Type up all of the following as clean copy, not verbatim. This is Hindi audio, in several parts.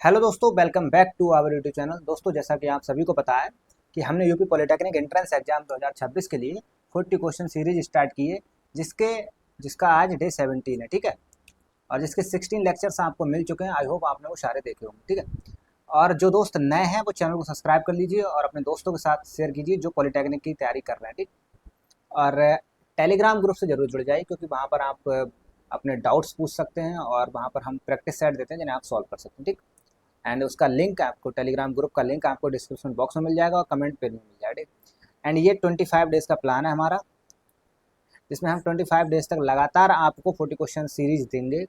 हेलो दोस्तों, welcome back to our YouTube channel. दोस्तों, जैसा कि आप सभी को पता है कि हमने यूपी पॉलिटेक्निक एंट्रेंस एग्जाम 2026 के लिए 40 क्वेश्चन सीरीज स्टार्ट की है, जिसका आज डे 17 है। ठीक है, और जिसके 16 लेक्चर्स आपको मिल चुके हैं। आई होप आपने वो सारे देखे होंगे। ठीक है, और जो दोस्त नए हैं वो चैनल को सब्सक्राइब कर लीजिए और अपने दोस्तों के साथ शेयर कीजिए जो पॉलिटेक्निक की तैयारी कर रहे हैं। ठीक, और टेलीग्राम ग्रुप से जरूर जुड़ जाइए, क्योंकि वहाँ पर आप अपने डाउट्स पूछ सकते हैं और वहाँ पर हम प्रैक्टिस सेट देते हैं जिन्हें आप सॉल्व कर सकते हैं। ठीक, एंड उसका लिंक आपको, टेलीग्राम ग्रुप का लिंक आपको डिस्क्रिप्शन बॉक्स में मिल जाएगा और कमेंट पेज में मिल जाएगा। एंड ये 25 डेज़ का प्लान है हमारा, जिसमें हम 25 डेज़ तक लगातार आपको 40 क्वेश्चन सीरीज देंगे,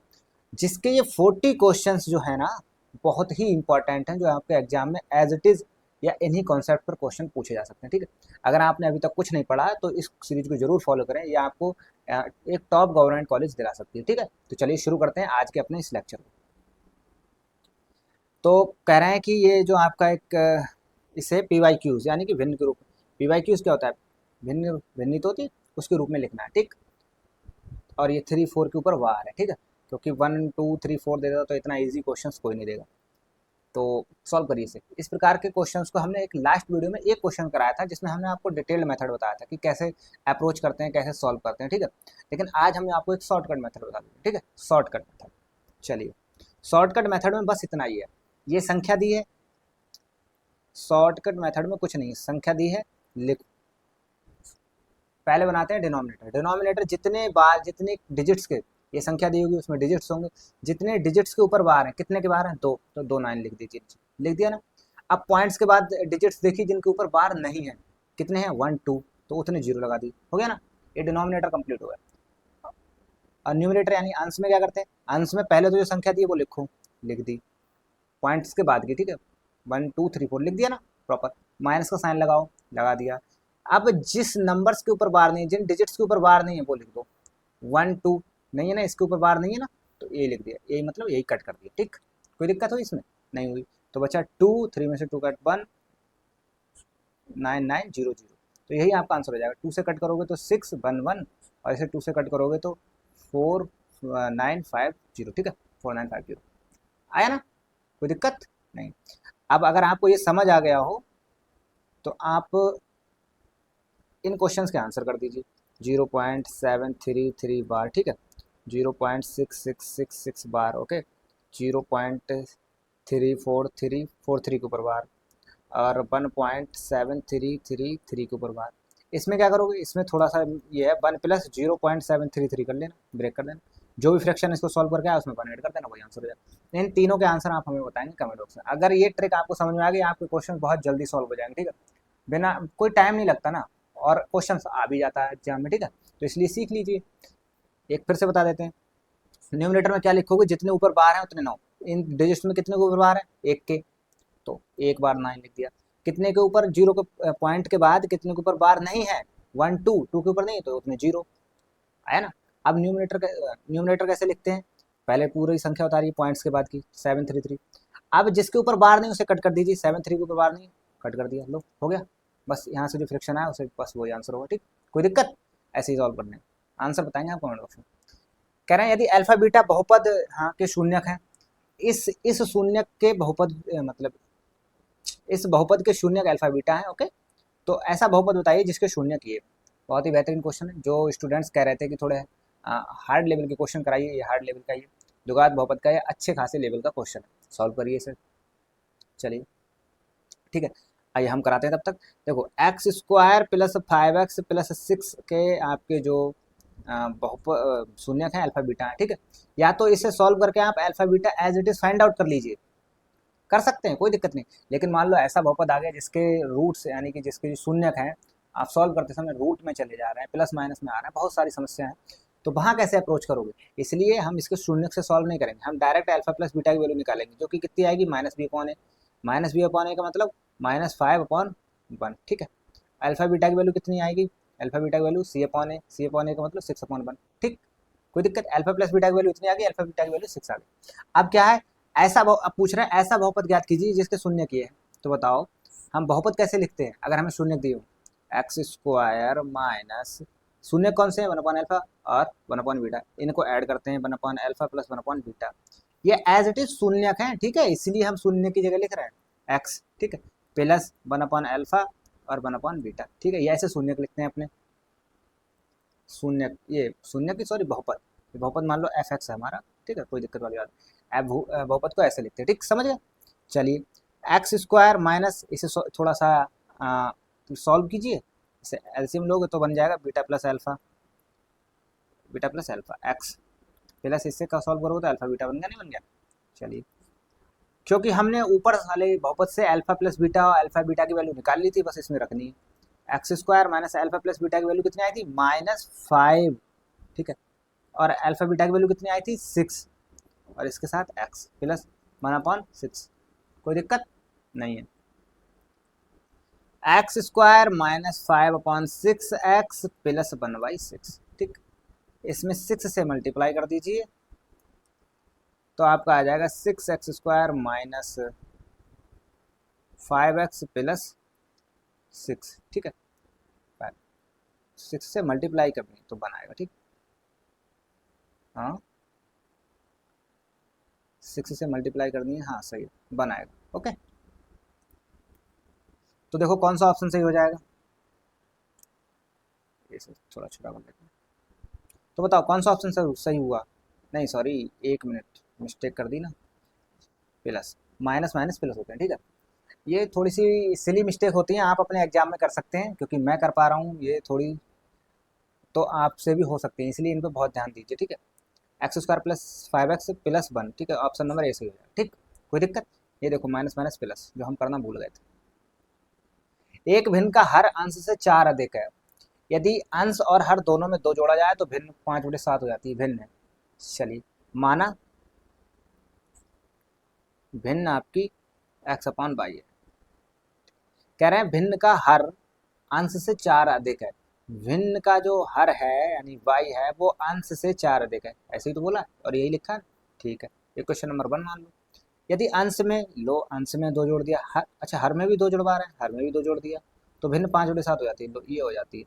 जिसके ये 40 क्वेश्चंस जो है ना, बहुत ही इंपॉर्टेंट हैं, जो आपके एग्जाम में एज इट इज़ या इन्हीं कॉन्सेप्ट पर क्वेश्चन पूछे जा सकते हैं। ठीक है, अगर आपने अभी तक कुछ नहीं पढ़ा तो इस सीरीज को जरूर फॉलो करें, ये आपको एक टॉप गवर्नमेंट कॉलेज दिला सकती है। ठीक है, तो चलिए शुरू करते हैं आज के अपने इस लेक्चर को। तो कह रहे हैं कि ये जो आपका एक इसे PYQs यानी कि भिन्न के रूप में, PYQs क्या होता है, भिन्नित होती है, उसके रूप में लिखना है। ठीक, और ये 3 4 के ऊपर वार है। ठीक है, क्योंकि 1 2 3 4 दे देगा तो इतना इजी क्वेश्चंस कोई नहीं देगा, तो सॉल्व करिए इसे। इस प्रकार के क्वेश्चंस को हमने एक लास्ट वीडियो में एक क्वेश्चन कराया था, जिसमें हमने आपको डिटेल्ड मेथड बताया था कि कैसे अप्रोच करते हैं, कैसे सॉल्व करते हैं। ठीक है, लेकिन आज हम आपको एक शॉर्टकट मेथड बता देंगे। ठीक है, शॉर्टकट मेथड। चलिए, शॉर्टकट मेथड में बस इतना ही है, ये संख्या दी है, शॉर्टकट मेथड में कुछ नहीं है, संख्या दी है, लिख। पहले बनाते हैं डिनोमिनेटर। डिनोमिनेटर जितने बार, जितने डिजिट्स के, ये संख्या दी होगी उसमें डिजिट्स होंगे, जितने डिजिट्स के ऊपर बार हैं, कितने के बार हैं, दो, तो 2 9 लिख दीजिए, लिख दिया ना। अब पॉइंट्स के बाद डिजिट्स देखिए जिनके ऊपर बार नहीं है, कितने हैं, 1 2, तो उतने जीरो लगा दी, हो गया ना, ये डिनोमिनेटर कंप्लीट हो गया। और न्यूमरेटर यानी अंश में क्या करते हैं, अंश में पहले तो जो संख्या दी है वो लिखो, लिख दी, पॉइंट्स के बाद की। ठीक है, 1 2 3 4 लिख दिया ना प्रॉपर, माइनस का साइन लगाओ, लगा दिया। अब जिस नंबर्स के ऊपर बार नहीं है, जिन डिजिट्स के ऊपर बार नहीं है वो लिख दो। 1 2 नहीं है ना, इसके ऊपर बार नहीं है ना, तो ये लिख दिया, यही मतलब यही कट कर दिया। ठीक, कोई दिक्कत हुई इसमें, नहीं हुई, तो बचा 2, 3 में से 2 कट 1 9 9 0 0, तो यही आपका आंसर हो जाएगा। 2 से कट करोगे तो 6 1 1, और इसे 2 से कट करोगे तो 4 9 5 0। ठीक है, 4 9 5 0 आया ना, कोई दिक्कत नहीं। अब अगर आपको ये समझ आ गया हो तो आप इन क्वेश्चंस के आंसर कर दीजिए। 0.733 बार, ठीक है, 0.6666 बार, ओके, 0.34343 के ऊपर बार, और 1.7333 के ऊपर बार। इसमें क्या करोगे, इसमें थोड़ा सा ये है, 1 प्लस 0.733 कर लेना, ब्रेक कर देना, जो भी फ्रैक्शन इसको सॉल्व करके आया उसमें 1 ऐड कर देना, वही आंसर हो जाएगा। इन तीनों के आंसर आप हमें बताएंगे कमेंट बॉक्स में। अगर ये ट्रिक आपको समझ में आ गई, आपके क्वेश्चन बहुत जल्दी सॉल्व हो जाएंगे। ठीक है, बिना कोई टाइम नहीं लगता ना, और क्वेश्चन आ भी जाता है एग्जाम में। ठीक है, तो इसलिए सीख लीजिए। एक फिर से बता देते हैं, न्यूमरेटर में क्या लिखोगे, जितने ऊपर बार है उतने 9, इन डिजिट्स में कितने के ऊपर बार है, 1 के, तो एक बार 9 लिख दिया। कितने के ऊपर, जीरो के पॉइंट के बाद कितने के ऊपर बार नहीं है, 1 2 2 के ऊपर नहीं तो उतने 0 आया ना। अब न्यूमरेटर कैसे लिखते हैं, पहले पूरी संख्या बता रही है पॉइंट्स के बाद की, 733। अब जिसके ऊपर बार नहीं उसे कट कर दीजिए, 7 3 के ऊपर बार नहीं, कट कर दिया, लो हो गया। बस यहाँ से जो फ्रिक्शन आया उसे बस वही आंसर होगा। ठीक, कोई दिक्कत, ऐसे ही सॉल्व करने, आंसर बताएंगे आप कमेंट बॉक्स में। कह रहे हैं यदि अल्फा बीटा बहुपद हाँ के शून्यक हैं, इस शून्यक के बहुपद मतलब इस बहुपद के शून्यक अल्फा बीटा है, ओके, तो ऐसा बहुपद बताइए जिसके शून्यक ये। बहुत ही बेहतरीन क्वेश्चन है, जो स्टूडेंट्स कह रहे थे कि थोड़े हार्ड लेवल के क्वेश्चन कराइए, ये हार्ड लेवल का, ये द्विघात बहुपद का ये अच्छे खासे लेवल का क्वेश्चन है, सॉल्व करिए इसे। चलिए ठीक है, आइए हम कराते हैं तब तक। देखो, x square plus 5x plus 6 के आपके जो शून्यक है अल्फा बीटा है। ठीक है, या तो इसे सॉल्व करके आप alpha beta as it is find out कर लीजिए, कर सकते हैं, कोई दिक्कत नहीं। लेकिन मान लो ऐसा बहुपद आ गया जिसके रूट्स यानी कि जिसके शून्यक हैं, आप सॉल्व करते समय रूट में चले जा रहे हैं, प्लस माइनस में आ रहे हैं, बहुत सारी समस्या है, तो वहाँ कैसे अप्रोच करोगे। इसलिए हम इसके शून्यक से सॉल्व नहीं करेंगे, हम डायरेक्ट अल्फा प्लस बीटा की वैल्यू निकालेंगे, जो कि कितनी आएगी, -b/a। -b/a का मतलब -5/1। ठीक है, अल्फा बीटा की वैल्यू कितनी आएगी, अल्फा बीटा की वैल्यू c/a, c/a का मतलब 6/1। ठीक, कोई दिक्कत, अल्फा प्लस बीटा की वैल्यू इतनी आ गई, अल्फा बीटा की वैल्यू 6 आ गई। अब क्या है, ऐसा अब पूछ रहे हैं ऐसा बहुपद ज्ञात कीजिए जिसके शून्य किए हैं, तो बताओ हम बहुपद कैसे लिखते हैं अगर हमें शून्य दिए हो, एक्स स्क्वायर माइनस शून्य कौन से हैं, 1/अल्फा और 1/बीटा, इनको ऐड करते हैं 1/अल्फा प्लस 1/बीटा। ये एज इट इज शून्यक है, ठीक है, इसलिए हम शून्य की जगह लिख रहे हैं एक्स, ठीक है, प्लस 1 अपॉन अल्फा और 1 अपॉन बीटा, ठीक है, ये ऐसे शून्यक लिखते हैं अपने शून्यक, ये शून्यक की सॉरी बहुपद, बहुपद मान लो एफ एक्स है हमारा, ठीक है, कोई दिक्कत वाली बात नहीं। अब बहुपद को ऐसे लिखते हैं, ठीक, समझ गए। चलिए एक्स स्क्वायर माइनस, इसे थोड़ा सा सॉल्व कीजिए, इसे एलसीएम लोगे तो बन जाएगा beta plus alpha, beta plus alpha x plus इससे का सॉल्व करोगे तो अल्फा बीटा बन गया, नहीं बन गया। चलिए क्योंकि हमने ऊपर वाले बहुपद से अल्फा प्लस बीटा और अल्फा बीटा की वैल्यू निकाल ली थी, बस इसमें रखनी है। X square minus alpha plus beta की वैल्यू कितनी आई थी, -5, ठीक है, और अल्फा बीटा की वैल्यू कितनी आई थी 6, और इसके साथ एक्स प्लस 1/6, कोई दिक्कत नहीं है। एक्स स्क्वायर -5/6 एक्स प्लस 1/6, ठीक, इसमें 6 से मल्टीप्लाई कर दीजिए तो आपका आ जाएगा 6x square minus 5x plus 6, ठीक है, 6 से मल्टीप्लाई करनी तो बनाएगा, ठीक, हाँ 6 से मल्टीप्लाई करनी है, हाँ सही है, बनाएगा, ओके। तो देखो कौन सा ऑप्शन सही हो जाएगा, ये थोड़ा छोटा कर लेते हैं, तो बताओ कौन सा ऑप्शन सही हुआ, नहीं सॉरी 1 मिनट मिस्टेक कर दी ना, प्लस माइनस माइनस प्लस होते हैं, ठीक है, ये थोड़ी सी सिली मिस्टेक होती है, आप अपने एग्जाम में कर सकते हैं, क्योंकि मैं कर पा रहा हूँ, ये थोड़ी तो आपसे भी हो सकती है, इसलिए इन पर बहुत ध्यान दीजिए, ठीक है। X square plus 5x plus 1, ठीक है, ऑप्शन नंबर ए सही हो जाएगा, ठीक, कोई दिक्कत। ये देखो माइनस माइनस प्लस जो हम करना भूल गए थे। एक भिन्न का हर अंश से 4 अधिक है, यदि अंश और हर दोनों में 2 जोड़ा जाए तो भिन्न 5/7 हो जाती है, भिन्न है। चलिए माना भिन्न आपकी x/y है, कह रहे हैं भिन्न का हर अंश से 4 अधिक है, भिन्न का जो हर है यानी y है वो अंश से 4 अधिक है, ऐसे ही तो बोला और यही लिखा है, ठीक है, ये क्वेश्चन नंबर 1 मान लो। यदि अंश में लो, अंश में 2 जोड़ दिया, हर अच्छा हर में भी 2 जुड़वा रहे हैं, हर में भी 2 जोड़ दिया तो भिन्न 5/7 हो जाती है, तो ये हो जाती है।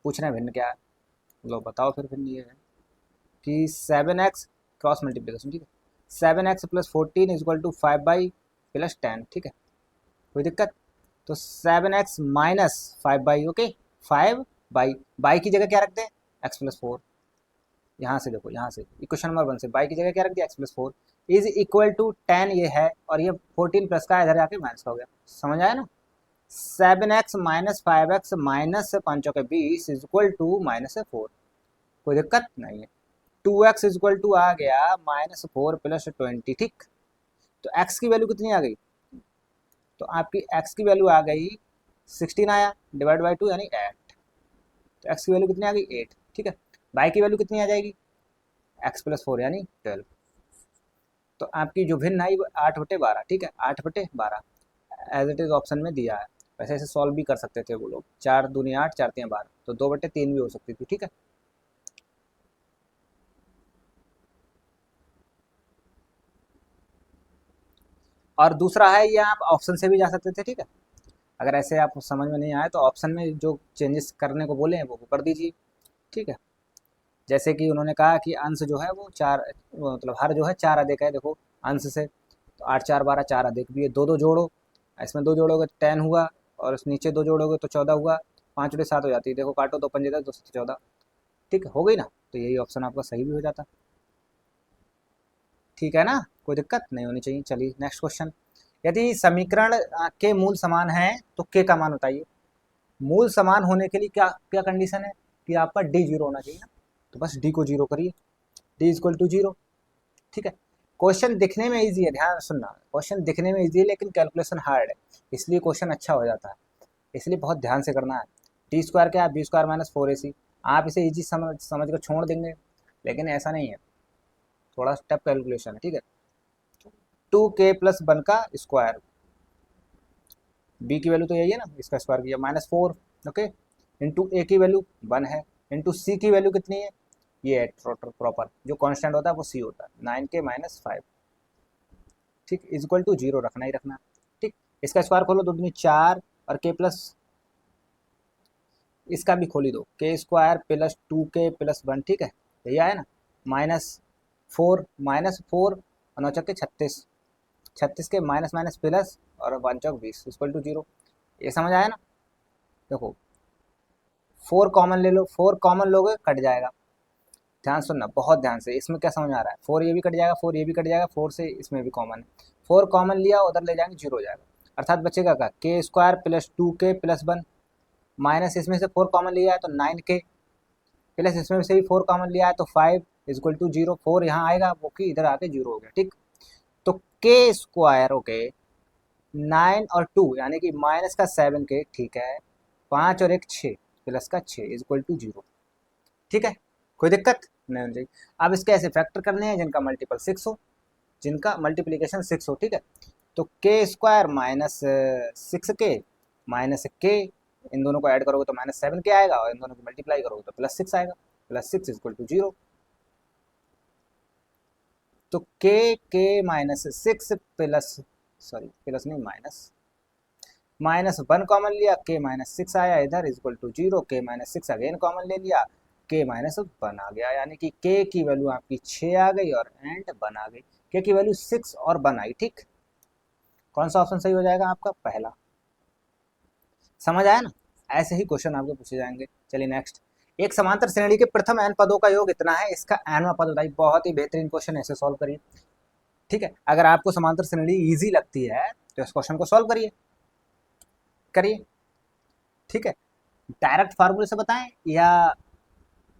पूछ रहे हैं भिन्न क्या है, लो बताओ फिर भिन्न ये है कि 7x क्रॉस मल्टीप्लिकेशन, ठीक है, 7x plus 14 equal to 5y plus 10, ठीक है, कोई दिक्कत। तो 7x minus 5y, okay, 5y की जगह क्या रख दें, x प्लस 4, यहाँ से देखो, यहाँ से इक्वेशन नंबर 1 से y की जगह क्या रख दिया, x plus 4 is equal to 10, ये है, और ये 14 प्लस का इधर जाके माइनस का हो गया, समझ आया ना। 7x minus 5x minus 5×20 is equal to -4, कोई दिक्कत नहीं है। 2x इज इक्वल टू आ गया -4 प्लस 20, ठीक, तो x की वैल्यू कितनी आ गई, तो आपकी x की वैल्यू आ गई 16 आया, डिवाइड बाई 2 यानी 8, तो x की वैल्यू कितनी आ गई 8, ठीक है, y की वैल्यू कितनी आ जाएगी x प्लस 4 यानी 12, तो आपकी जो भिन्न आई वो 8/12, ठीक है, 8/12 एज इट इज ऑप्शन में दिया है। वैसे ऐसे सॉल्व भी कर सकते थे वो लोग, 4 दूनी 8, 4 3 12, तो 2/3 भी हो सकती थी, ठीक है। और दूसरा है ये आप ऑप्शन से भी जा सकते थे, ठीक है, अगर ऐसे आप समझ में नहीं आए तो ऑप्शन में जो चेंजेस करने को बोले हैं वो कर दीजिए, ठीक है। जैसे कि उन्होंने कहा कि अंश जो है वो 4, मतलब हर जो है 4 अधिक है, देखो अंश से, तो 8 4 12 4 अधिक भी है, 2 जोड़ो, इसमें 2 जोड़ोगे तो 10 हुआ, और उस नीचे 2 जोड़ोगे तो 14 हुआ, 5/7 हो जाती है, देखो काटो, 2 पंजे 10, 2 14, ठीक है, हो गई ना, तो यही ऑप्शन आपका सही भी हो जाता, ठीक है ना, कोई दिक्कत नहीं होनी चाहिए। चलिए नेक्स्ट क्वेश्चन, यदि समीकरण के मूल समान हैं तो के का मान बताइए। मूल समान होने के लिए क्या क्या कंडीशन है कि आपका डी 0 होना चाहिए ना, तो बस डी को 0 करिए, डी इक्वल टू 0, ठीक है। क्वेश्चन दिखने में इजी है, ध्यान सुनना, क्वेश्चन दिखने में इजी है लेकिन कैलकुलेशन हार्ड है, इसलिए क्वेश्चन अच्छा हो जाता है, इसलिए बहुत ध्यान से करना है। टी स्क्वायर क्या है, बी स्क्वायर माइनस 4ac, आप इसे इजी समझ कर छोड़ देंगे, लेकिन ऐसा नहीं है, थोड़ा स्टेप कैलकुलेशन है, ठीक है। 2k प्लस 1 का स्क्वायर, बी की वैल्यू तो यही है ना, इसका स्क्वायर किया -4, ओके, इंटू ए की वैल्यू 1 है, इंटू सी की वैल्यू कितनी है, ये है प्रॉपर जो कांस्टेंट होता है वो सी होता है, 9k माइनस 5, ठीक, इज इक्वल टू 0 रखना ही रखना, ठीक। इसका स्क्वायर खोलो, 2 दूनी 4, और k प्लस, इसका भी खोली दो, k square plus 2k plus 1, ठीक है, यही आया ना, 4 और 9 चौके 36, 36 के माइनस माइनस प्लस और 1 चौक 20 इक्वल टू 0। ये समझ आया ना? देखो 4 कॉमन ले लो, 4 कॉमन लोगे कट जाएगा। ध्यान सुनना बहुत ध्यान से, इसमें क्या समझ आ रहा है, 4 ये भी कट जाएगा, 4 ये भी कट जाएगा, 4 से इसमें भी कॉमन है, 4 कॉमन लिया उधर ले जाएंगे 0 हो जाएगा, अर्थात बचेगा का के square plus 2k plus 1 minus इसमें से 4 कॉमन लिया है तो 9k प्लस इसमें से भी 4 कॉमन लिया है तो 5 इक्वल टू 0। 4 यहाँ आएगा वो कि इधर आके 0 हो गया, ठीक। तो के स्क्वायर ओके 9 और 2 यानी कि माइनस का 7k, ठीक है, 5 और 1 6 प्लस का 6 इक्वल टू 0, ठीक है, कोई दिक्कत नहीं होनी चाहिए। अब इसके ऐसे फैक्टर करने हैं जिनका मल्टीपल 6 हो, जिनका मल्टीप्लिकेशन 6 हो, ठीक है। तो के स्क्वायर माइनस 6k माइनस के, इन दोनों को ऐड करोगे तो माइनस 7k आएगा और इन दोनों को मल्टीप्लाई करोगे तो प्लस 6 आएगा, प्लस 6 इक्वल टू 0। तो के माइनस 6 प्लस, सॉरी प्लस नहीं माइनस 1 कॉमन लिया, के माइनस 6 आया इधर इक्वल टू 0, के माइनस 6 अगेन कॉमन ले लिया, के माइनस 1 आ गया, यानी कि के की वैल्यू आपकी 6 आ गई और एंड 1 आ गई, के की वैल्यू 6 और 1 आई, ठीक। कौन सा ऑप्शन सही हो जाएगा आपका? पहला। समझ आया ना? ऐसे ही क्वेश्चन आपको पूछे जाएंगे। चलिए नेक्स्ट, एक समांतर श्रेणी के प्रथम n पदों का योग इतना है, इसका nवां पद बताइए। बहुत ही बेहतरीन क्वेश्चन, ऐसे सॉल्व करिए, ठीक है। अगर आपको समांतर श्रेणी इजी लगती है तो इस क्वेश्चन को सॉल्व करिए, ठीक है। डायरेक्ट फार्मूले से बताएं या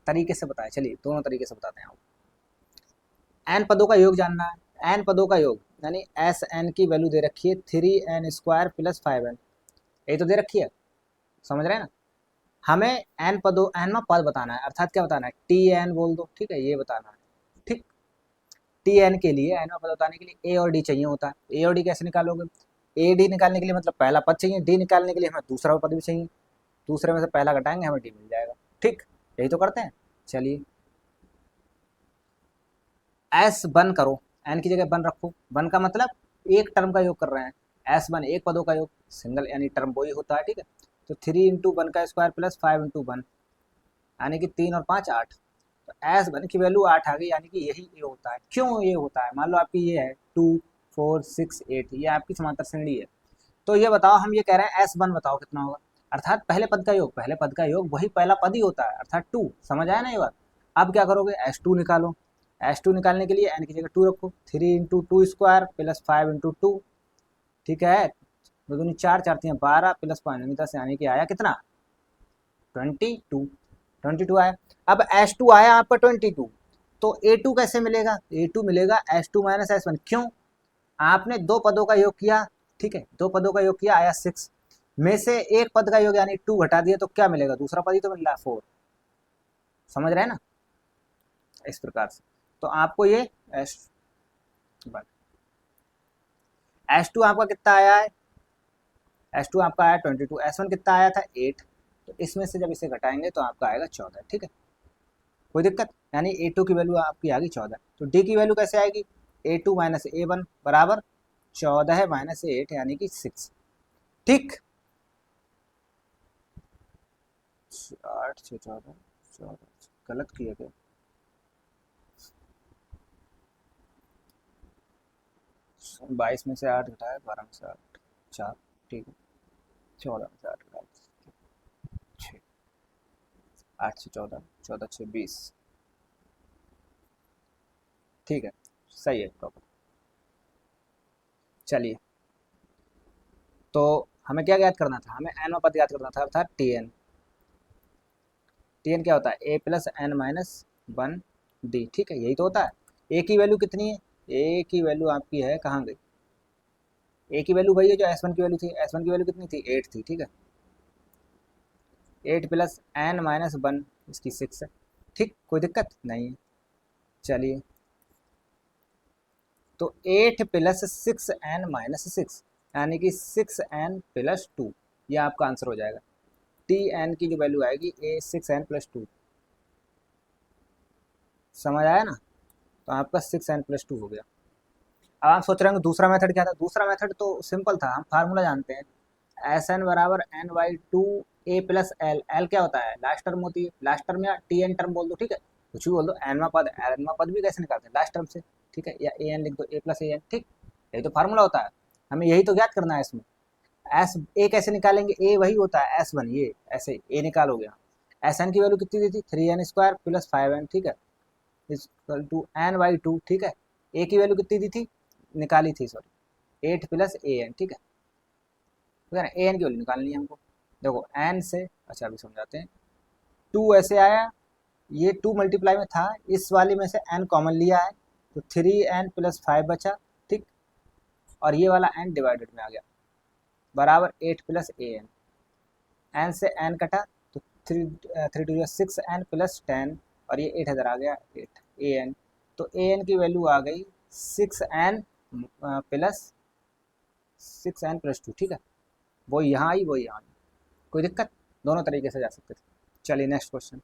तरीके से बताएं? चलिए दोनों तरीके से बताते हैं आपको। n पदों का योग जानना है, n पदों का योग यानी एस एन की वैल्यू दे रखी है 3n स्क्वायर प्लस 5n, यही तो दे रखी है, समझ रहे हैं ना। हमें n पदों n पद बताना है, अर्थात क्या बताना है, टी एन बोल दो, ठीक है, ये बताना है, ठीक। टी एन के लिए n पद बताने के लिए ए और डी चाहिए होता है। ए और डी कैसे निकालोगे? ए डी निकालने के लिए मतलब पहला पद चाहिए, डी निकालने के लिए हमें दूसरा पद भी चाहिए, दूसरे में से पहला घटाएंगे हमें डी मिल जाएगा, ठीक, यही तो करते हैं। चलिए एस वन करो, एन की जगह वन रखो, वन का मतलब एक टर्म का योग कर रहे हैं, एस वन एक पदों का योग, सिंगल यानी टर्म वही होता है, ठीक है। तो 3 इंटू 1 का स्क्वायर प्लस 5 इंटू 1 यानी कि 3 और 5 8, तो एस वन की वैल्यू 8 आ गई, यानी कि यही ये होता है। क्यों ये होता है? मान लो आपकी ये है 2 4 6 8, ये आपकी समांतर श्रेणी है। तो ये बताओ, हम ये कह रहे हैं एस वन बताओ कितना होगा, अर्थात पहले पद का योग, पहले पद का योग वही पहला पद ही होता है, अर्थात 2। समझ आया ना ये बात? अब क्या करोगे, एस टू निकालो, एस टू निकालने के लिए एन की जगह 2 रखो, 3 इंटू 2 स्क्वायर प्लस 5 इंटू 2, ठीक है, दो दूनी 4 4 3 12 प्लस 5 10 यानी कि आया कितना 22 आया। अब एस टू आया आपका 22, तो ए टू कैसे मिलेगा? ए टू मिलेगा s two minus s one. क्यों? आपने दो पदों का योग किया, ठीक है, दो पदों का योग किया, आया 6 में से एक पद का योग यानी 2 घटा दिया तो क्या मिलेगा? दूसरा पद ही तो मिल रहा है 4। समझ रहे हैं ना? इस प्रकार से तो आपको ये एस टू आपका कितना आया है, एस टू आपका आया 22, एस वन कितना आया था 8, तो इसमें से जब इसे घटाएंगे तो आपका आएगा 14, ठीक है, कोई दिक्कत, यानी ए टू की वैल्यू आपकी आ गई 14। तो डी की वैल्यू कैसे आएगी, ए टू माइनस ए वन बराबर 14 माइनस 8 यानी कि 6, ठीक। 8 से 14 गलत किया गया, 22 में से 8 घटाया, 12 में से 8 4, ठीक है, 14 में से 8 घटाया 6, 8 से 14 14 6 20, ठीक है, सही है प्रॉपर। चलिए तो हमें क्या याद करना था, हमें एन पद याद करना था, अर्थात टी एन। टी एन क्या होता है, ए प्लस एन माइनस 1 डी, ठीक है, यही तो होता है। ए की वैल्यू कितनी है, ए की वैल्यू आपकी है, कहाँ गई, ए की वैल्यू वही है जो एस वन की वैल्यू थी, एस वन की वैल्यू कितनी थी 8 थी, ठीक है, 8 प्लस एन माइनस 1 इसकी 6 है, ठीक, कोई दिक्कत नहीं है। चलिए तो 8 प्लस 6 एन माइनस 6 यानी कि 6 एन प्लस 2, ये आपका आंसर हो जाएगा। टी एन की जो वैल्यू आएगी ए 6 एन प्लस 2, समझ आया ना? तो आपका 6 एन प्लस 2 हो गया। अब आप सोच रहे होंगे दूसरा मेथड क्या था, दूसरा मेथड तो सिंपल था, हम फार्मूला जानते हैं, एस एन बराबर n by 2 a plus l, l क्या होता है, लास्ट टर्म होती है, लास्ट टर्म या टी एन टर्म बोल दो, ठीक है, कुछ भी बोल दो, एनवा पद भी कैसे निकालते हैं लास्ट टर्म से, ठीक है, या ए एन लिख दो, ए प्लस ए एन, ठीक, यही तो फार्मूला होता है, हमें यही तो ज्ञात करना है इसमें। एस ए कैसे निकालेंगे, ए वही होता है एस वन, ये ऐसे ए निकालोगे, एस एन की वैल्यू कितनी दी थी, 3n² प्लस 5n, ठीक है, equal to n by two, ठीक है, ए की वैल्यू कितनी दी थी, निकाली थी सॉरी, 8 प्लस ए एन, ठीक है ना, ए एन की वैल्यू निकालनी है हमको। देखो एन से, अच्छा अभी समझाते हैं, 2 ऐसे आया, ये 2 मल्टीप्लाई में था, इस वाली में से n कॉमन लिया है, तो 3n प्लस 5 बचा, ठीक, और ये वाला n डिवाइडेड में आ गया, बराबर 8 प्लस ए एन, एन से n कटा, तो 3 टू 6n प्लस 10, और ये 8 इधर आ गया, 8 ए एन, तो ए एन की वैल्यू आ गई 6n प्लस 6n+2, ठीक है, वो यहाँ आई वो यहाँ आई, कोई दिक्कत, दोनों तरीके से जा सकते थे। चलिए नेक्स्ट क्वेश्चन,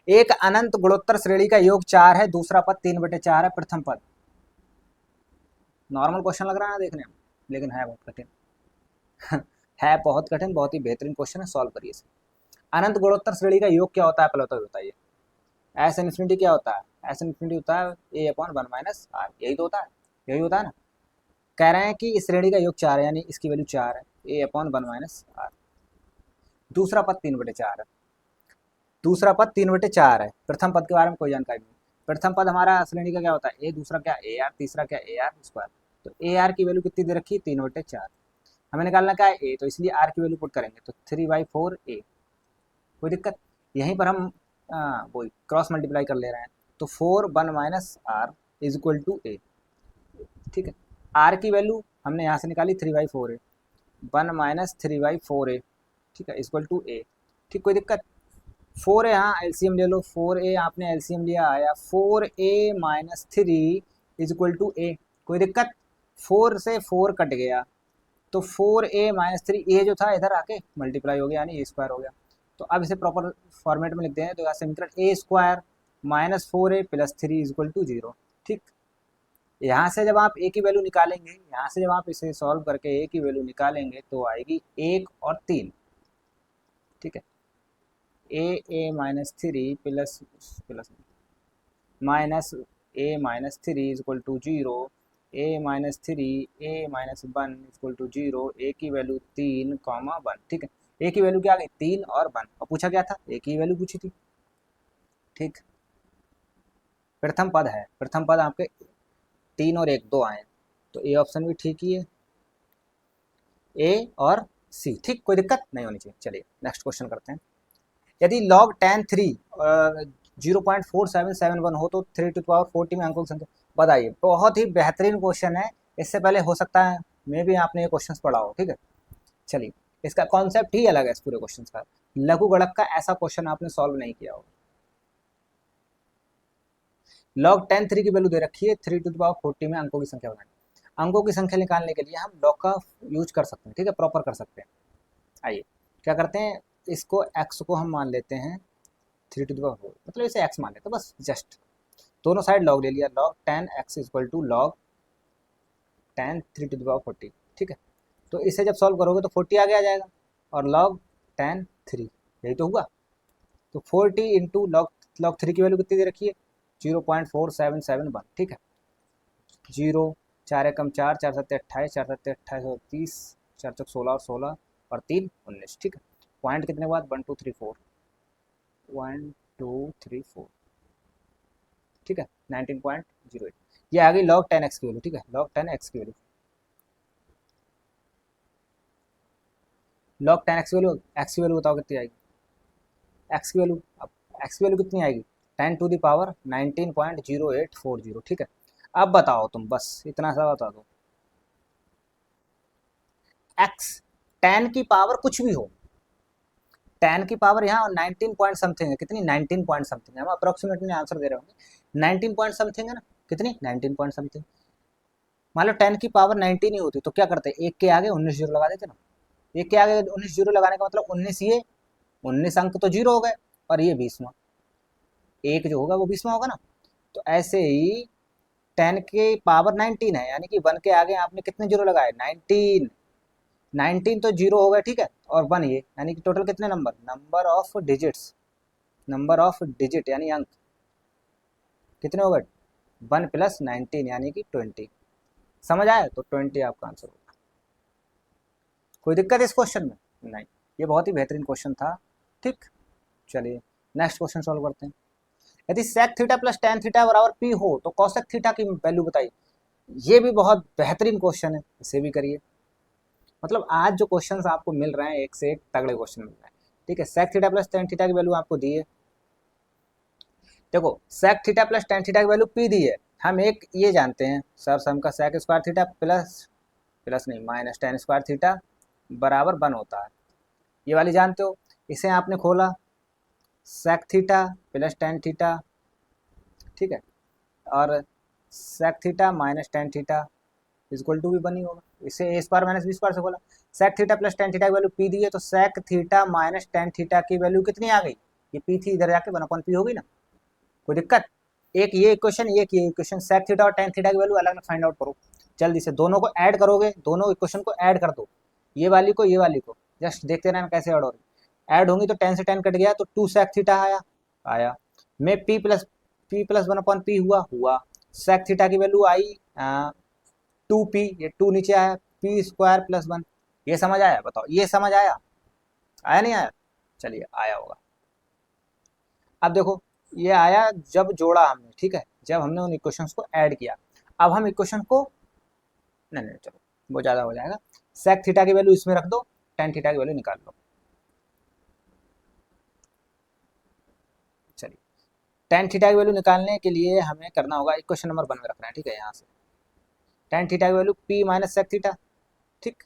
एक अनंत गुणोत्तर श्रेणी का योग 4 है, दूसरा पद 3/4 है, प्रथम पद, नॉर्मल क्वेश्चन लग रहा है देखने में, लेकिन है बहुत कठिन है बहुत कठिन, बहुत ही बेहतरीन क्वेश्चन है, सॉल्व करिए इसे। अनंत गुणोत्तर श्रेणी का योग क्या होता है पहले तो बताइए, एस इन्फिनिटी क्या होता है, एस इन्फिनिटी होता है a/1 माइनस आर, यही तो होता है, यही होता है ना, कह रहे हैं कि इस श्रेणी का योग 4 है, यानी इसकी वैल्यू 4 है, a/1 माइनस आर, दूसरा पद 3/4 है, दूसरा पद 3/4 है, प्रथम पद के बारे में कोई जानकारी नहीं, प्रथम पद हमारा श्रेणी का क्या होता है, ए, दूसरा क्या ए आर, तीसरा क्या ए आर स्क्वायर, तो ए आर की वैल्यू कितनी दे रखी है, 3/4, हमें निकालना क्या है ए, तो इसलिए आर की वैल्यू पुट करेंगे, तो 3/4 ए, कोई दिक्कत, यहीं पर हम वो क्रॉस मल्टीप्लाई कर ले रहे हैं, तो 4 minus r is equal to a, ठीक है, आर की वैल्यू हमने यहाँ से निकाली 3/4 ए, 1 माइनस 3/4 ए, ठीक है, इक्वल टू ए, ठीक, कोई दिक्कत, 4 यहाँ एलसीएम ले लो, 4a आपने एलसीएम लिया आया 4a minus 3 is equal to a, कोई दिक्कत, 4 से 4 कट गया, तो 4a माइनस 3, ए जो था इधर आके मल्टीप्लाई हो गया, यानी ए स्क्वायर हो गया, तो अब इसे प्रॉपर फॉर्मेट में लिखते हैं, तो यहाँ समीकरण a square minus 4a plus 3 is equal to 0, ठीक, यहाँ से जब आप ए की वैल्यू निकालेंगे, यहाँ से जब आप इसे सॉल्व करके ए की वैल्यू निकालेंगे तो आएगी 1 और 3, ठीक है, a minus 3 plus plus minus a minus 3 is equal to 0, a minus 3 a minus 1 equal to 0, a की वैल्यू 3, 1, ठीक है, ए की वैल्यू क्या आ गई 3 और 1, और पूछा क्या था, ए की वैल्यू पूछी थी, ठीक, प्रथम पद है, प्रथम पद आपके 3 और 1 2 आए, तो ए ऑप्शन भी ठीक ही है, ए और सी, ठीक, कोई दिक्कत नहीं होनी चाहिए। चलिए नेक्स्ट क्वेश्चन करते हैं, यदि log tan 3 0.4771 हो तो 3⁴ में अंकों की संख्या बताइए, बहुत ही बेहतरीन क्वेश्चन है, इससे पहले हो सकता है मे भी आपने ये क्वेश्चन पढ़ा हो, ठीक है, चलिए इसका कॉन्सेप्ट ही अलग है इस पूरे क्वेश्चन का, लघु गणक का ऐसा क्वेश्चन आपने सॉल्व नहीं किया होगा। log tan 3 की वैल्यू दे रखी है, 3⁴ में अंकों की संख्या बताइए, अंकों की संख्या निकालने के लिए हम log का यूज कर सकते हैं, ठीक है, प्रॉपर कर सकते हैं, आइए क्या करते हैं, इसको x को हम मान लेते हैं 3⁴, मतलब इसे x मान लेते हैं बस, जस्ट दोनों साइड log ले लिया, log tan x equal to log tan 3⁴, ठीक है, तो इसे जब सॉल्व करोगे तो 40 आगे आ जाएगा, और log tan 3 यही तो हुआ, तो 40 इंटू log 3 की वैल्यू कितनी दे रखी है 0.4771, ठीक है, 0 4 एकम 4 4 7 28 4 7 28 और 30 4 चौक 16 और 16 और 3 19, ठीक है, पॉइंट कितने बाद 1 2 3 4 1 2 3 4, ठीक है, 19.08, ये आ गई log tan x की वैल्यू, ठीक है, log tan x की वैल्यू, log tan x की वैल्यू बताओ कितनी आएगी, x की वैल्यू, अब x की वैल्यू कितनी आएगी 10 टू द पावर 19.0840, ठीक है, अब बताओ तुम, बस इतना सा बता दो, x tan की पावर कुछ भी हो, tan की पावर यहाँ 19 पॉइंट समथिंग है, कितनी 19 पॉइंट समथिंग है, हम अप्रोक्सीमेटली आंसर दे रहे होंगे 19 पॉइंट समथिंग है ना, कितनी 19 पॉइंट समथिंग, मान लो 10 की पावर 19 ही होती तो क्या करते, एक के आगे 19 जीरो लगा देते ना, एक के आगे 19 जीरो लगाने का मतलब 19, ये 19 अंक तो जीरो हो गए, और ये 20वां, एक जो होगा वो 20वां होगा ना, तो ऐसे ही 10 की पावर 19 है, यानी कि 1 के आगे आपने कितने जीरो लगाए 19, 19 तो जीरो हो गए, ठीक है, और 1 ये, यानी कि टोटल कितने number of digits number of digit यानी अंक कितने हो गए 1 + 19 यानी कि 20। समझ आया? तो 20 आपका आंसर होगा। कोई दिक्कत इस क्वेश्चन में? नहीं, ये बहुत ही बेहतरीन क्वेश्चन था। ठीक, चलिए नेक्स्ट क्वेश्चन सॉल्व करते हैं। यदि sec theta plus tan theta बराबर p हो तो cosec थीटा की वैल्यू बताइए। ये भी बहुत बेहतरीन क्वेश्चन है, इसे भी करिए। मतलब आज जो क्वेश्चंस आपको मिल रहे हैं एक से एक तगड़े क्वेश्चन मिल रहे हैं। ठीक है, sec theta plus tan theta की वैल्यू आपको दी है। देखो sec theta plus tan theta की वैल्यू p दी है। हम एक ये जानते हैं सर सम का sec स्क्वायर थीटा प्लस नहीं माइनस tan स्क्वायर थीटा बराबर 1 होता है। ये वाली जानते हो। इसे आपने खोला sec theta plus tan theta, ठीक है, और sec theta minus tan theta equal to भी 1 ही होगा। इसे a square minus b square से खोला। sec theta plus tan theta की वैल्यू p दी है, तो sec theta minus tan theta की वैल्यू कितनी आ गई? ये p थी, इधर जाके 1/p होगी ना। कोई दिक्कत? एक ये इक्वेशन एक ये इक्वेशन, sec थीटा और tan थीटा की वैल्यू अलग अलग फाइंड आउट करो जल्दी से। दोनों को ऐड करोगे, दोनों इक्वेशन को ऐड कर दो, ये वाली को ये वाली को, जस्ट देखते रहना कैसे ऐड हो रही। ऐड होंगी तो tan से tan कट गया तो 2 sec थीटा आया में p प्लस 1/p हुआ। sec थीटा की वैल्यू आई 2p, ये 2 नीचे आया, p स्क्वायर प्लस 1। ये समझ आया? बताओ, ये समझ आया? आया नहीं आया? चलिए आया होगा। अब देखो ये आया जब जोड़ा हमने, ठीक है, जब हमने उन इक्वेशंस को ऐड किया। अब हम इक्वेशन को नहीं नहीं चलो वो ज़्यादा हो जाएगा। sec थीटा की वैल्यू इसमें रख दो, tan थीटा की वैल्यू निकाल लो। चलिए tan थीटा की वैल्यू निकालने के लिए हमें करना होगा, इक्वेशन नंबर 1 में रखना है, ठीक है। यहाँ से tan थीटा की value p minus sec theta, ठीक।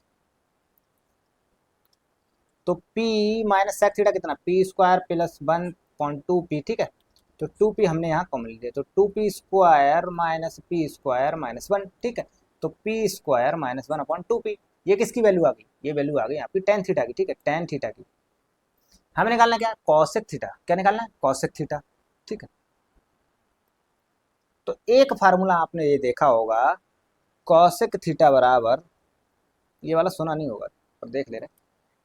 तो p माइनस sec थीटा कितना? p स्क्वायर प्लस 1/2p, ठीक है। तो 2p हमने यहाँ कॉमन लिया, तो 2p square minus p square minus 1, ठीक है। तो p स्क्वायर माइनस 1/2p, ये किसकी वैल्यू आ गई? ये वैल्यू आ गई आपकी tan थीटा की, ठीक है, tan थीटा की। हमें निकालना क्या? cosec theta. क्या निकालना है? cosec थीटा, ठीक है। तो एक फार्मूला आपने ये देखा होगा, cosec थीटा बराबर, ये वाला सुना नहीं होगा पर देख ले रहे,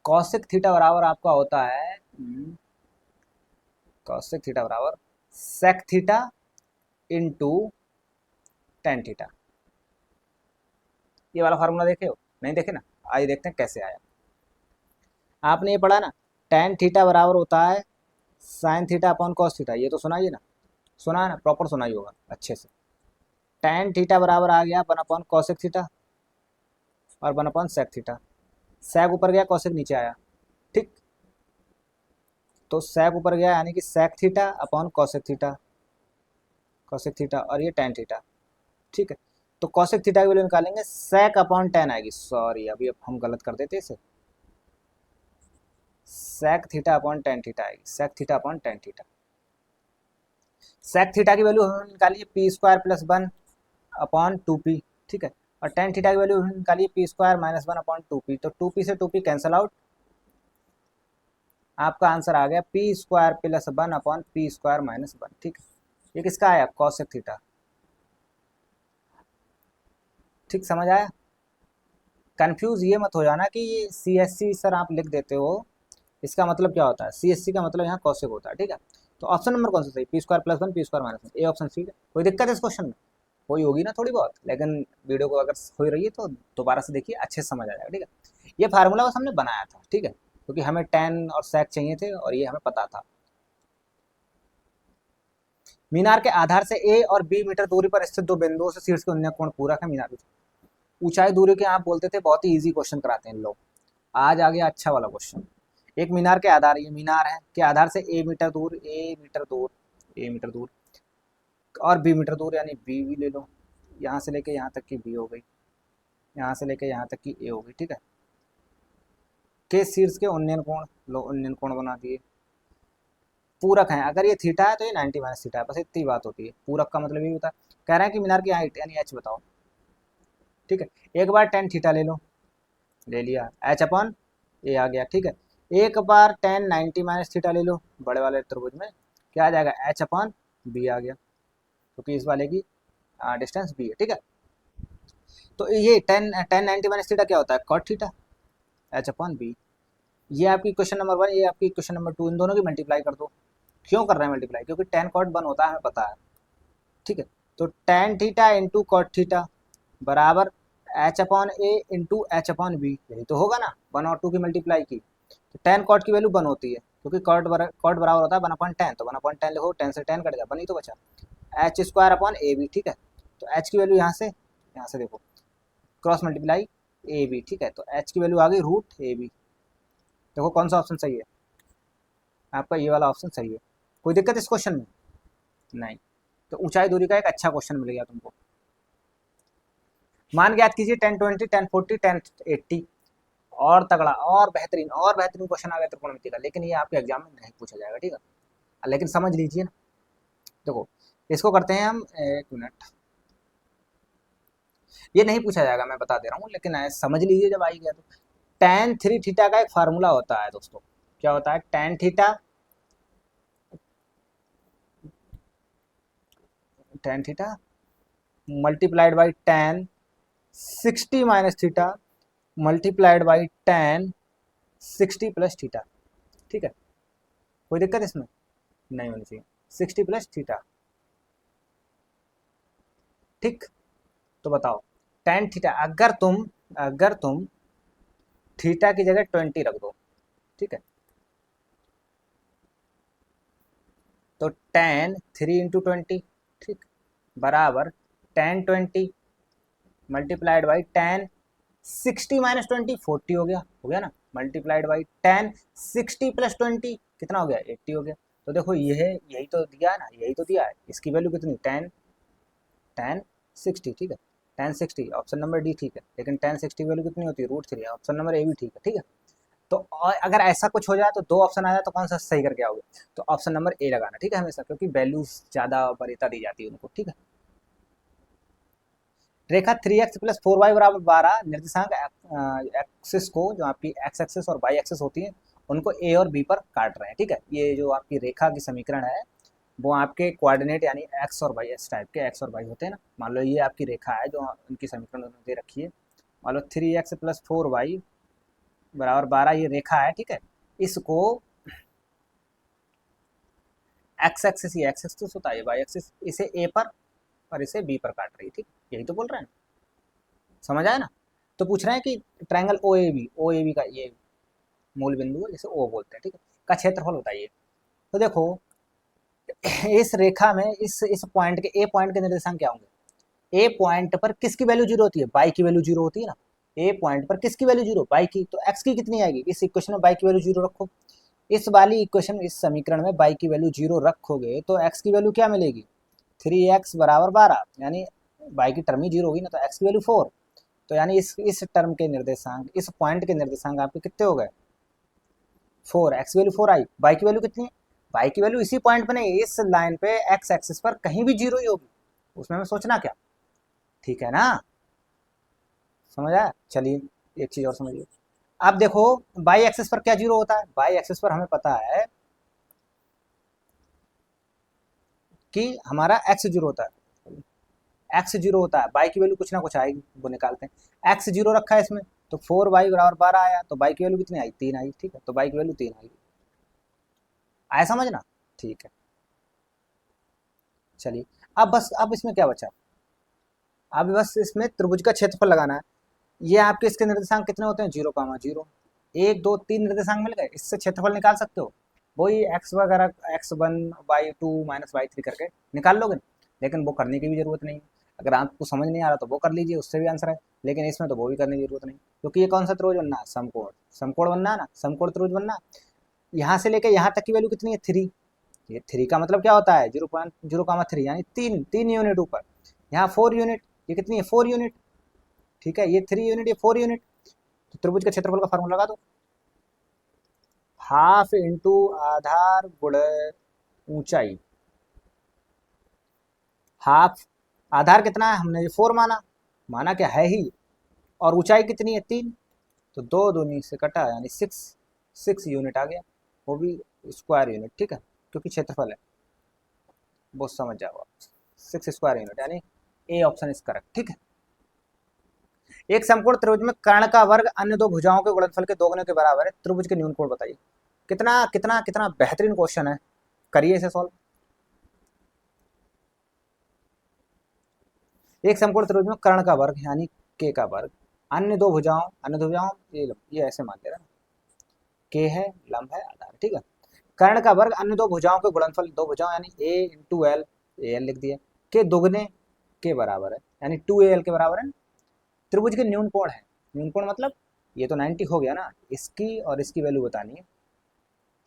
cosec थीटा बराबर आपका होता है cosec थीटा बराबर sec theta into tan theta. ये वाला फार्मूला देखे हो? नहीं देखे ना? आइए देखते हैं कैसे आया। आपने ये पढ़ा ना, tan थीटा बराबर होता है sin theta upon cos theta, ये तो सुना ही है ना? सुना है ना? प्रॉपर सुना ही होगा अच्छे से। tan थीटा बराबर आ गया 1/cos cosec थीटा और 1/sec थीटा। sec ऊपर गया, cosec नीचे आया, ठीक। तो sec ऊपर गया यानी कि sec theta upon cosec theta और ये tan थीटा, ठीक है। तो cosec थीटा की वैल्यू निकालेंगे, sec अपॉन tan आएगी। सॉरी अभी अब हम गलत कर देते इसे, sec theta upon tan theta आएगी, sec theta upon tan theta. sec theta की वैल्यू हमने निकाली p स्क्वायर प्लस 1/2p, ठीक है। और tan थीटा की वैल्यू हमने निकाली p स्क्वायर माइनस 1/2p। तो 2p से 2p कैंसल आउट, आपका आंसर आ गया p square plus 1/p square minus 1, ठीक है। ये किसका आया? cosec थीटा, ठीक। समझ आया? कंफ्यूज ये मत हो जाना कि ये CSC सर आप लिख देते हो, इसका मतलब क्या होता है? CSC का मतलब यहाँ कॉसेक होता है, ठीक है। तो ऑप्शन नंबर कौन सा सही? p square plus 1 p square minus 1, A option ठीक है। कोई दिक्कत है इस क्वेश्चन में? कोई होगी ना थोड़ी बहुत, लेकिन वीडियो को अगर हो रही है तो दोबारा से देखिए, अच्छे से समझ आ जाएगा, ठीक है। ये फार्मूला बस हमने बनाया था, ठीक है, क्योंकि हमें tan और sec चाहिए थे और ये हमें पता था। मीनार के आधार से A और B मीटर दूरी पर स्थित दो बिंदुओं से शीर्ष के उन्नय कोण पूरक है। मीनार ऊंचाई दूरी के आप बोलते थे, बहुत ही इजी क्वेश्चन कराते हैं लोग। आज आ गया अच्छा वाला क्वेश्चन। एक मीनार के आधार, ये मीनार है, के आधार से ए मीटर दूर और बी मीटर दूर, यानी बी भी ले लो, यहाँ से लेके यहाँ तक की बी हो गई, यहाँ से लेके यहाँ तक की ए हो गई, ठीक है। के शीर्ष के उन्नयन कोण, लो उन्नयन कोण बना दिए। पूरक है, अगर ये थीटा है तो ये 90 माइनस थीटा है, बस इतनी बात होती है। पूरक का मतलब ये होता है, कह रहे हैं कि मीनार की हाइट यानी एच बताओ, ठीक है। एक बार tan थीटा ले लो, ले लिया, एच अपॉन ए आ गया, ठीक है। एक बार tan 90 माइनस थीटा ले लो, बड़े वाले त्रिभुज में क्या आ जाएगा? एच अपॉन बी आ गया, क्योंकि इस वाले की डिस्टेंस बी है, ठीक है। तो ये tan 90 माइनस थीटा क्या होता है? Cot theta, h upon b. ये आपकी क्वेश्चन नंबर 1, ये आपकी क्वेश्चन नंबर 2, इन दोनों की मल्टीप्लाई कर दो, क्यों कर रहे हैं मल्टीप्लाई? क्योंकि टेन कॉट 1 होता है, हमें पता है, ठीक है। तो tan theta into cot theta बराबर h upon a into h upon b, यही तो होगा ना 1 और 2 की मल्टीप्लाई की। तो टेन कॉट की वैल्यू 1 होती है, क्योंकि कॉट बराबर होता है 1/10, तो 1/10 लिखो, 10 से 10 कट गया, 1 ही तो बचा। H square upon a b, ठीक है। तो एच की वैल्यू यहाँ से देखो, क्रॉस मल्टीप्लाई ए बी, ठीक है। तो एच की वैल्यू आ गई रूट ए बी। देखो कौन सा ऑप्शन सही है, आपका ये वाला ऑप्शन सही है। कोई दिक्कत इस क्वेश्चन में? नहीं। तो ऊंचाई दूरी का एक अच्छा क्वेश्चन मिल गया तुमको। मान ज्ञात कीजिए 1020, 1040, 1080। और तगड़ा और बेहतरीन क्वेश्चन आ गया त्रिकोणमिति का, लेकिन ये आपके एग्जाम में नहीं पूछा जाएगा, ठीक है। लेकिन समझ लीजिए ना, देखो इसको करते हैं हम, एक मिनट, ये नहीं पूछा जाएगा, मैं बता दे रहा हूँ, लेकिन समझ लीजिए जब आई गया तो। tan 3 थीटा का एक फार्मूला होता है दोस्तों, क्या होता है? tan theta multiplied by tan 60 minus theta multiplied by tan 60 plus theta, ठीक है। कोई दिक्कत इसमें नहीं होनी चाहिए, 60 प्लस थीटा, ठीक। तो बताओ tan थीटा, अगर तुम थीटा की जगह 20 रख दो, ठीक है, तो tan 3 इंटू 20, ठीक, बराबर tan 20 multiplied by tan 60 minus 20, 40 हो गया ना, मल्टीप्लाइड बाई tan 60 प्लस 20 कितना हो गया? 80 हो गया। तो देखो यही तो दिया है ना, यही तो दिया है, इसकी वैल्यू कितनी? tan 60, ठीक है, tan 60 ऑप्शन नंबर डी ठीक है। लेकिन tan 60 वैल्यू कितनी होती है? √3 है, ऑप्शन नंबर ए भी ठीक है, ठीक है। तो अगर ऐसा कुछ हो जाए तो दो ऑप्शन आ जाए तो कौन सा सही करके आओगे? तो ऑप्शन नंबर ए लगाना, ठीक है, हमेशा, क्योंकि वैल्यूज ज़्यादा वरीयता दी जाती है उनको, ठीक है। रेखा 3x प्लस 4y बराबर 12 निर्देशांक एक्सिस को, जो आपकी एक्स एक्सिस और वाई एक्सिस होती है, उनको ए और बी पर काट रहे हैं, ठीक है। ये जो आपकी रेखा की समीकरण है वो आपके कोऑर्डिनेट यानी एक्स और वाई, इस टाइप के एक्स और वाई होते हैं ना। मान लो ये आपकी रेखा है जो उनकी समीकरण उन्होंने दे रखी है। मान लो 3x प्लस 4y बराबर 12 ये रेखा है, ठीक है। इसको एक्स एक्सिस, ये एक्स एक्सिस होता है, वाई एक्सिस, इसे ए पर और इसे बी पर काट रही है, ठीक। यही तो बोल रहे हैं, समझ आया ना। तो पूछ रहे हैं कि ट्रायंगल ओ ए बी का ये मूल बिंदु है, जिसे ओ बोलते हैं, ठीक है, का क्षेत्रफल बताइए। तो देखो इस रेखा में इस पॉइंट के, ए पॉइंट के निर्देशांक क्या होंगे? ए पॉइंट पर किसकी वैल्यू 0 होती है? बाई की वैल्यू 0 होती है ना। ए पॉइंट पर किसकी वैल्यू 0? बाई की। तो एक्स की कितनी आएगी? इस इक्वेशन में बाई की वैल्यू 0 रखो, इस वाली इक्वेशन, इस समीकरण में बाई की वैल्यू 0 रखोगे तो एक्स की वैल्यू क्या मिलेगी? 3x बराबर 12, यानी बाई की टर्म ही 0 होगी ना, तो एक्स की वैल्यू 4। तो यानी इस टर्म के निर्देशांक, इस पॉइंट के निर्देशांक आपके कितने हो गए? 4। एक्स वैल्यू 4 आई, बाई की वैल्यू कितनी है? बाई की वैल्यू इसी पॉइंट पे नहीं, इस लाइन पे एक्स एक्सिस पर कहीं भी 0 ही होगी, उसमें हमें सोचना क्या, ठीक है ना। समझ आया? चलिए एक चीज और समझिए। अब देखो बाई एक्सिस पर क्या 0 होता है? बाई एक्सिस पर हमें पता है कि हमारा एक्स 0 होता है, एक्स 0 होता है, बाई की वैल्यू कुछ ना कुछ आएगी, वो निकालते हैं। एक्स 0 रखा है इसमें, तो 4y बराबर 12 आया, तो बाई की वैल्यू कितनी आई? 3 आई, ठीक है। तो बाई की वैल्यू 3 आई, आया समझना, ठीक है। चलिए अब इसमें क्या बचा? अब बस इसमें त्रिभुज का क्षेत्रफल लगाना है। ये आपके इसके निर्देशांक कितने होते हैं? 0, 0, 1, 2, 3 निर्देशांक मिल गए, इससे क्षेत्रफल निकाल सकते हो। वही एक्स वगैरह x1 y2 माइनस y3 करके निकाल लोगे, लेकिन वो करने की भी जरूरत नहीं है। अगर आपको समझ नहीं आ रहा तो वो कर लीजिए, उससे भी आंसर है। लेकिन इसमें तो वो भी करने की जरूरत नहीं, क्योंकि ये कौन सा त्रिभुज बनना है? समकोण। समकोण बनना है ना, समकोण त्रिभुज बनना। यहाँ से लेकर यहाँ तक की वैल्यू कितनी है? 3। ये 3 का मतलब क्या होता है? 0.0, 3 यानी 3 यूनिट ऊपर। यहाँ 4 यूनिट, ये कितनी है? 4 यूनिट, ठीक है। ये 3 यूनिट, ये 4 यूनिट। तो त्रिभुज के क्षेत्रफल का फार्मूला लगा दो, हाफ इंटू आधार गुणे ऊंचाई। हाफ, आधार कितना है? हमने ये 4 माना, माना क्या है ही, और ऊंचाई कितनी है? 3। तो 2 दूनी से कटा, यानी 6 यूनिट आ गया, वो भी स्क्वायर यूनिट, ठीक है, क्योंकि क्षेत्रफल है, वो समझ जाओ आप। 6 स्क्वायर यूनिट, यानी ए ऑप्शन इज करेक्ट, ठीक है। एक समकोण त्रिभुज में कर्ण का वर्ग अन्य दो भुजाओं के गुणनफल के दोगुने के बराबर है, त्रिभुज के न्यून कोण बताइए। कितना कितना कितना बेहतरीन क्वेश्चन है, करिए इसे सॉल्व। एक समकोण त्रिभुज में कर्ण का वर्ग यानी के का वर्ग, अन्य दो भुजाओं ये ऐसे मान ले रहा, के है, लंब है, आधार, ठीक है। कर्ण का वर्ग अन्य दो भुजाओं के गुणनफल, दो भुजाओं यानी ए इंटू एल, ए एल लिख दिया, के दुगने के बराबर है यानी 2AL के बराबर है। त्रिभुज के न्यून कोण है, न्यून कोण मतलब ये तो 90 हो गया ना, इसकी और इसकी वैल्यू बतानी है,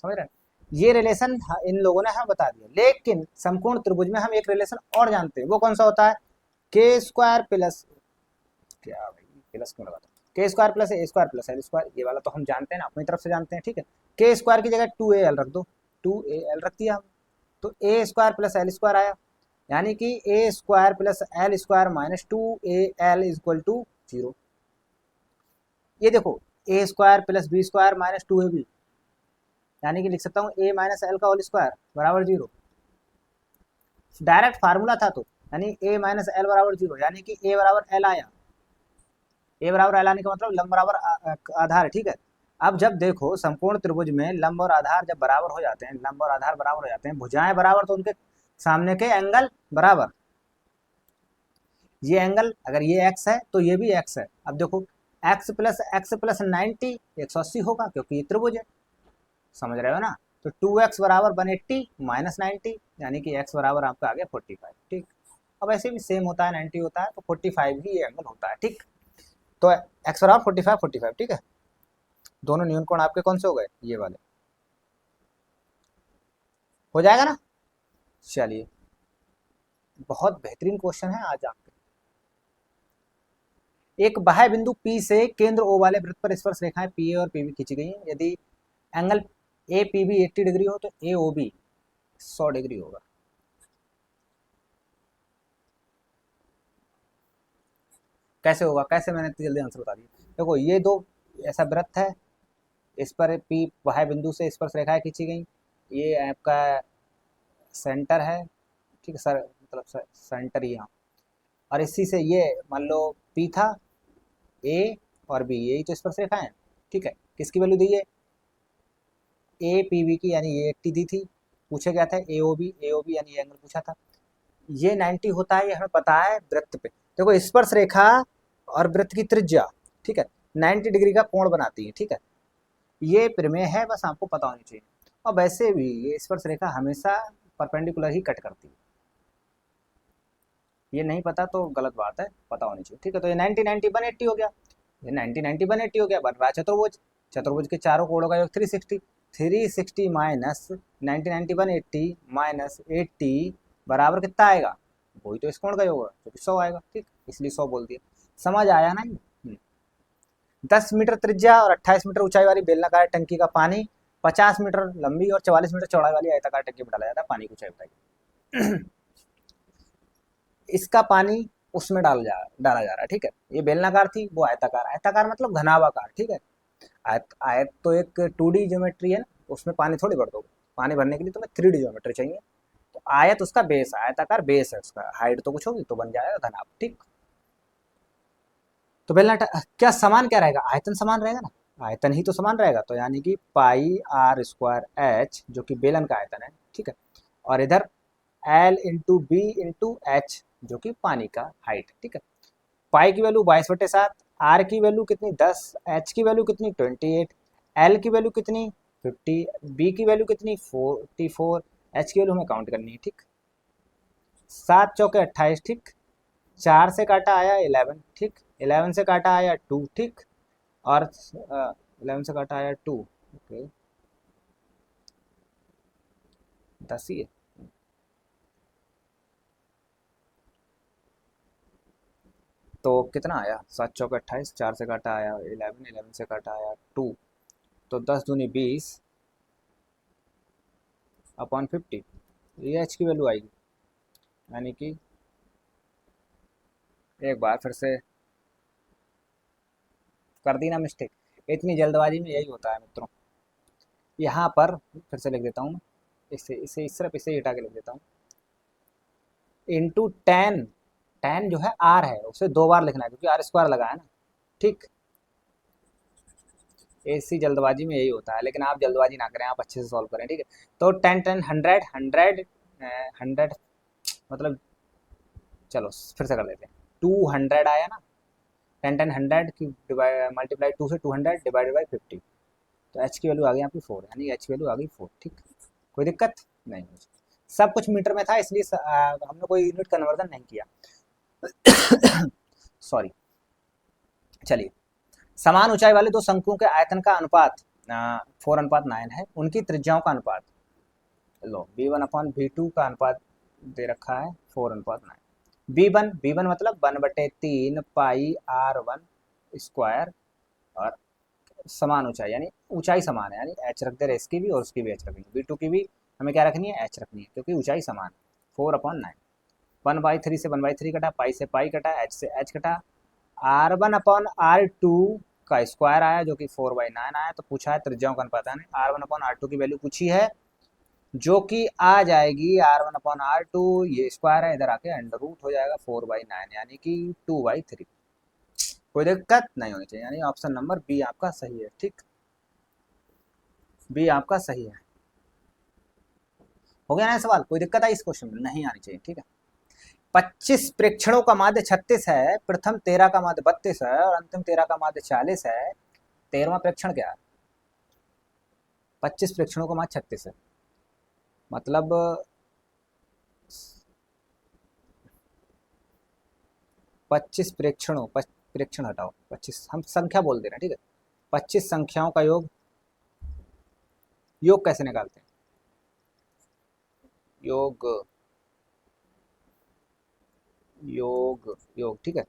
समझ रहे हैं। ये रिलेशन इन लोगों ने हमें बता दिया, लेकिन समकोण त्रिभुज में हम एक रिलेशन और जानते हैं, वो कौन सा होता है, के स्क्वायर प्लस, क्या भाई प्लस क्यों लगाता, के स्क्वायर प्लस ए स्क्वायर प्लस एल स्क्वायर, ये वाला तो हम जानते हैं ना, अपनी तरफ से जानते हैं, ठीक है। के स्क्वायर की जगह 2AL रख दो, 2AL रख दिया हम, तो a square plus l square आया, यानी कि a square plus l square minus 2AL equal to 0। ये देखो a square plus b square minus 2AB, यानी कि लिख सकता हूँ ए माइनस एल का होल स्क्वायर बराबर 0। डायरेक्ट फार्मूला था तो, यानी ए माइनस एल बराबर 0, यानी कि ए बराबर एल आया, ए बराबर एल आने का मतलब लंब बराबर आधार, ठीक है। अब जब देखो समकोण त्रिभुज में लंब और आधार जब बराबर हो जाते हैं, लंब और आधार बराबर हो जाते हैं, भुजाएं बराबर, तो उनके सामने के एंगल बराबर, ये एंगल अगर ये x है तो ये भी x है। अब देखो x प्लस 90 180 होगा, क्योंकि ये त्रिभुज है, समझ रहे हो ना। तो 2x बराबर 180 माइनस 90, यानी कि x बराबर आपका आ गया 45, ठीक। अब ऐसे भी सेम होता है, 90 होता है तो 45 ही ये एंगल होता है, ठीक। तो x बराबर 45, ठीक है। दोनों न्यून कोण आपके कौन से हो गए, ये वाले, हो जाएगा ना। चलिए, बहुत बेहतरीन क्वेश्चन है आज आपके। एक बाह्य बिंदु P से केंद्र O वाले वृत्त पर स्पर्श रेखाएं PA और PB खींची गई हैं। यदि एंगल APB 80 डिग्री हो तो AOB 100 डिग्री होगा। कैसे होगा, कैसे, मैंने इतनी जल्दी आंसर बता दिया। देखो ये दो ऐसा वृत्त है, इस पर P बाह्य बिंदु से स्पर्श रेखाएं खींची गई, ये आपका सेंटर है, ठीक है सर, मतलब सेंटर यहाँ, और इसी से ये मान लो P था, A और B यही तो स्पर्श रेखा है, ठीक है। किसकी वैल्यू दी है, APB की, यानी ये 80 दी थी, पूछा गया था AOB यानी ये एंगल पूछा था, ये 90 होता है, ये हमें पता है वृत्त पे। देखो स्पर्श रेखा और वृत्त की त्रिज्या, ठीक है, 90 डिग्री का कोण बनाती है, ठीक है। ये प्रमेय है, बस आपको पता होनी चाहिए। और वैसे भी ये स्पर्श रेखा हमेशा परपेंडिकुलर ही कट करती है, ये नहीं पता तो गलत बात है, पता होनी चाहिए, ठीक है। तो ये 90 90 180 हो गया, ये 90 90 180 हो गया, बन रहा है चतुर्भुज। चतुर्भुज के चारों कोणों का योग 360, 360 माइनस 90 90 180 माइनस 80 बराबर कितना आएगा, वही तो इस कोण का योग होगा, जो कि 100 आएगा, ठीक, इसलिए 100 बोल दिया। समझ आया ना ये। 10 मीटर त्रिज्या और 28 मीटर ऊंचाई वाली बेलनाकार टंकी का पानी 50 मीटर लंबी और 44 मीटर चौड़ाई वाली आयताकार टंकी में डाला जाता है, पानी की ऊंचाई बताइए। इसका पानी उसमें डाला जा रहा है, ठीक है। ये बेलनाकार थी, वो आयताकार, आयताकार मतलब घनाभाकार, ठीक है। आयत आयत तो एक 2D ज्योमेट्री है ना, उसमें पानी थोड़ी भर दोगे, पानी भरने के लिए तुम्हें 3D ज्योमेट्री चाहिए। तो आयत उसका बेस है, आयताकार बेस है उसका, हाइट तो कुछ होगी तो बन जाएगा घनाभ, ठीक। तो बेलनाकार क्या समान क्या रहेगा, आयतन समान रहेगा ना, आयतन ही तो समान रहेगा, तो यानी कि पाई आर स्क्वायर एच जो कि बेलन का आयतन है, ठीक है। और इधर l into b into h जो कि पानी का हाइट, ठीक है। पाई की वैल्यू 22/7, आर की वैल्यू कितनी 10, एच की वैल्यू कितनी 28, एल की वैल्यू कितनी 50, बी की वैल्यू कितनी 44, एच की वैल्यू हमें काउंट करनी है, ठीक। 7 चौके 28, ठीक। 4 से काटा आया 11, ठीक। 11 से काटा आया 2, ठीक। और 11 से काटा आया 2, ओके, 10 ही है। तो कितना आया, 7 चौके 28, 4 से काटा आया 11, 11 से काटा आया 2, तो 10 दूनी 20 अपॉन 50, ये एच की वैल्यू आएगी। यानी कि एक बार फिर से कर दी ना मिस्टेक, इतनी जल्दबाजी में यही होता है मित्रों। यहाँ पर फिर से लिख देता हूँ, इसे इसे सिर्फ इसे ही हटा के लिख देता हूँ, इंटू टेन, टेन जो है आर है उसे 2 बार लिखना है क्योंकि आर स्क्वायर लगा है ना, ठीक। ऐसी जल्दबाजी में यही होता है, लेकिन आप जल्दबाजी ना करें, आप अच्छे से सॉल्व करें, ठीक है। तो 10 10 100 100 100 मतलब, चलो फिर से कर लेते हैं। 200 आया ना, 10 10 100 की मल्टीप्लाई 2 से 200 डिवाइडेड बाई 50, तो एच की वैल्यू आ गई आपकी 4, यानी एच की वैल्यू आ गई 4, ठीक। कोई दिक्कत नहीं मुझे, सब कुछ मीटर में था, इसलिए हमने कोई यूनिट कन्वर्जन नहीं किया। सॉरी। चलिए, समान ऊंचाई वाले दो शंकुओं के आयतन का अनुपात 4:9 है, उनकी त्रिज्याओं का अनुपात, लो B1/B2 का अनुपात दे रखा है 4:9। B1 मतलब 1/3 पाई R1 स्क्वायर, और समान ऊंचाई यानी ऊंचाई समान है, यानी एच रख दे रहे इसकी भी और उसकी भी एच रखनी है। B2 की भी हमें क्या रखनी है, एच रखनी है, क्योंकि ऊंचाई समान। 4/9, 1/3 से 1/3 कटा, पाई से पाई कटा, एच से एच कटा, R1/R2 का स्क्वायर आया जो कि 4/9 आया। तो पूछा है त्रिज्याओं का अनुपात, यानी R1/R2 की वैल्यू पूछी है, जो कि आ जाएगी R1/R2, ये स्क्वायर है, इधर आके अंडर रूट हो जाएगा 4/9, यानी कि 2/3। कोई दिक्कत नहीं होनी चाहिए, यानी ऑप्शन नंबर बी आपका सही है, ठीक। बी आपका सही है। हो गया ना सवाल, कोई दिक्कत आई इस क्वेश्चन में, नहीं आनी चाहिए, ठीक है। 25 प्रेक्षणों का माध्य 36 है, प्रथम 13 का माध्य 32 है और अंतिम 13 का माध्य 40 है। 13वां प्रेक्षण क्या है? 25 प्रेक्षणों का माध्य 36 है, मतलब 25 प्रेक्षणों, प्रेक्षण हटाओ, 25 हम संख्या बोल दे रहे हैं, ठीक है। 25 संख्याओं का योग, योग कैसे निकालते हैं? योग योग योग, ठीक है।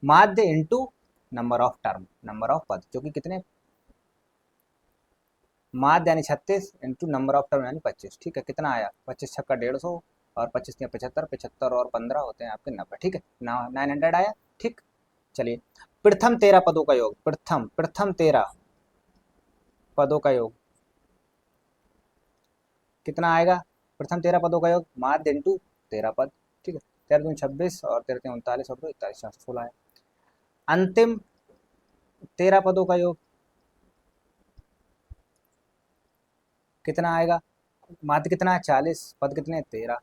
माध्य into number of term, number of पद, जो कि कितने, माध्य यानी 36 इंटू नंबर ऑफ टर्म यानी 25, ठीक है। कितना आया, 25 छक्का 150 और 25 के 75, 75 और 15 होते हैं आपके 90, ठीक है। 900 आया, ठीक। चलिए, प्रथम 13 पदों का योग, प्रथम 13 पदों का योग कितना आएगा? प्रथम 13 पदों का योग माध्य इंटू 13 पद, ठीक है। 13 दूनी 26 और 13 39 और 2 41 416 है। अंतिम 13 पदों का योग कितना आएगा? माध्य कितना है 40, पद कितने 13,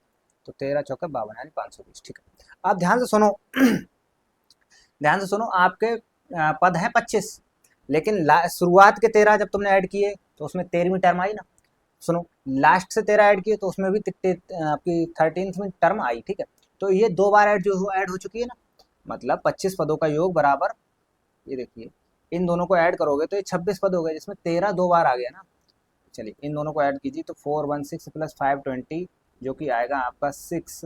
तो 13 चौके 52 यानी 520, ठीक है। अब ध्यान से सुनो, ध्यान से सुनो, आपके पद है 25, लेकिन शुरुआत के 13 जब तुमने ऐड किए तो उसमें 13वीं टर्म आई ना। सुनो, लास्ट से 13 ऐड किए तो उसमें भी आपकी 13वीं टर्म आई, ठीक है। तो ये 2 बार ऐड हो चुकी है ना, मतलब 25 पदों का योग बराबर, ये देखिए, इन दोनों को ऐड करोगे तो ये 26 पद हो गए, जिसमें 13 2 बार आ गया ना। चलिए, इन दोनों को ऐड कीजिए तो 416 प्लस 520, जो कि आएगा आपका 6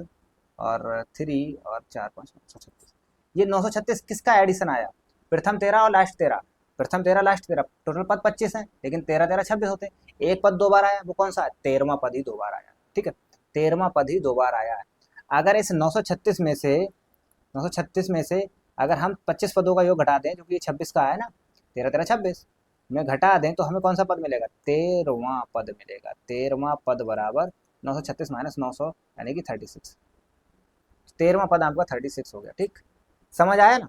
और 3 और 4 5 936। ये 936 किसका एडिशन आया? प्रथम 13 और लास्ट 13, प्रथम 13 लास्ट 13, टोटल पद 25 हैं, लेकिन 13 13 26 होते हैं। एक पद 2 बार आया, वो कौन सा है? 13वां पद ही 2 बार आया, ठीक है। 13वां पद ही 2 बार आया है। अगर इस 936 में से अगर हम 25 पदों का योग घटा दें, जो कि 26 का है ना, 13 13 26 में घटा दें, तो हमें कौन सा पद मिलेगा? 13वां पद मिलेगा। 13वां पद बराबर 936 माइनस 900 यानी कि 36। 13वां पद आपका 36 हो गया, ठीक। समझ आया ना?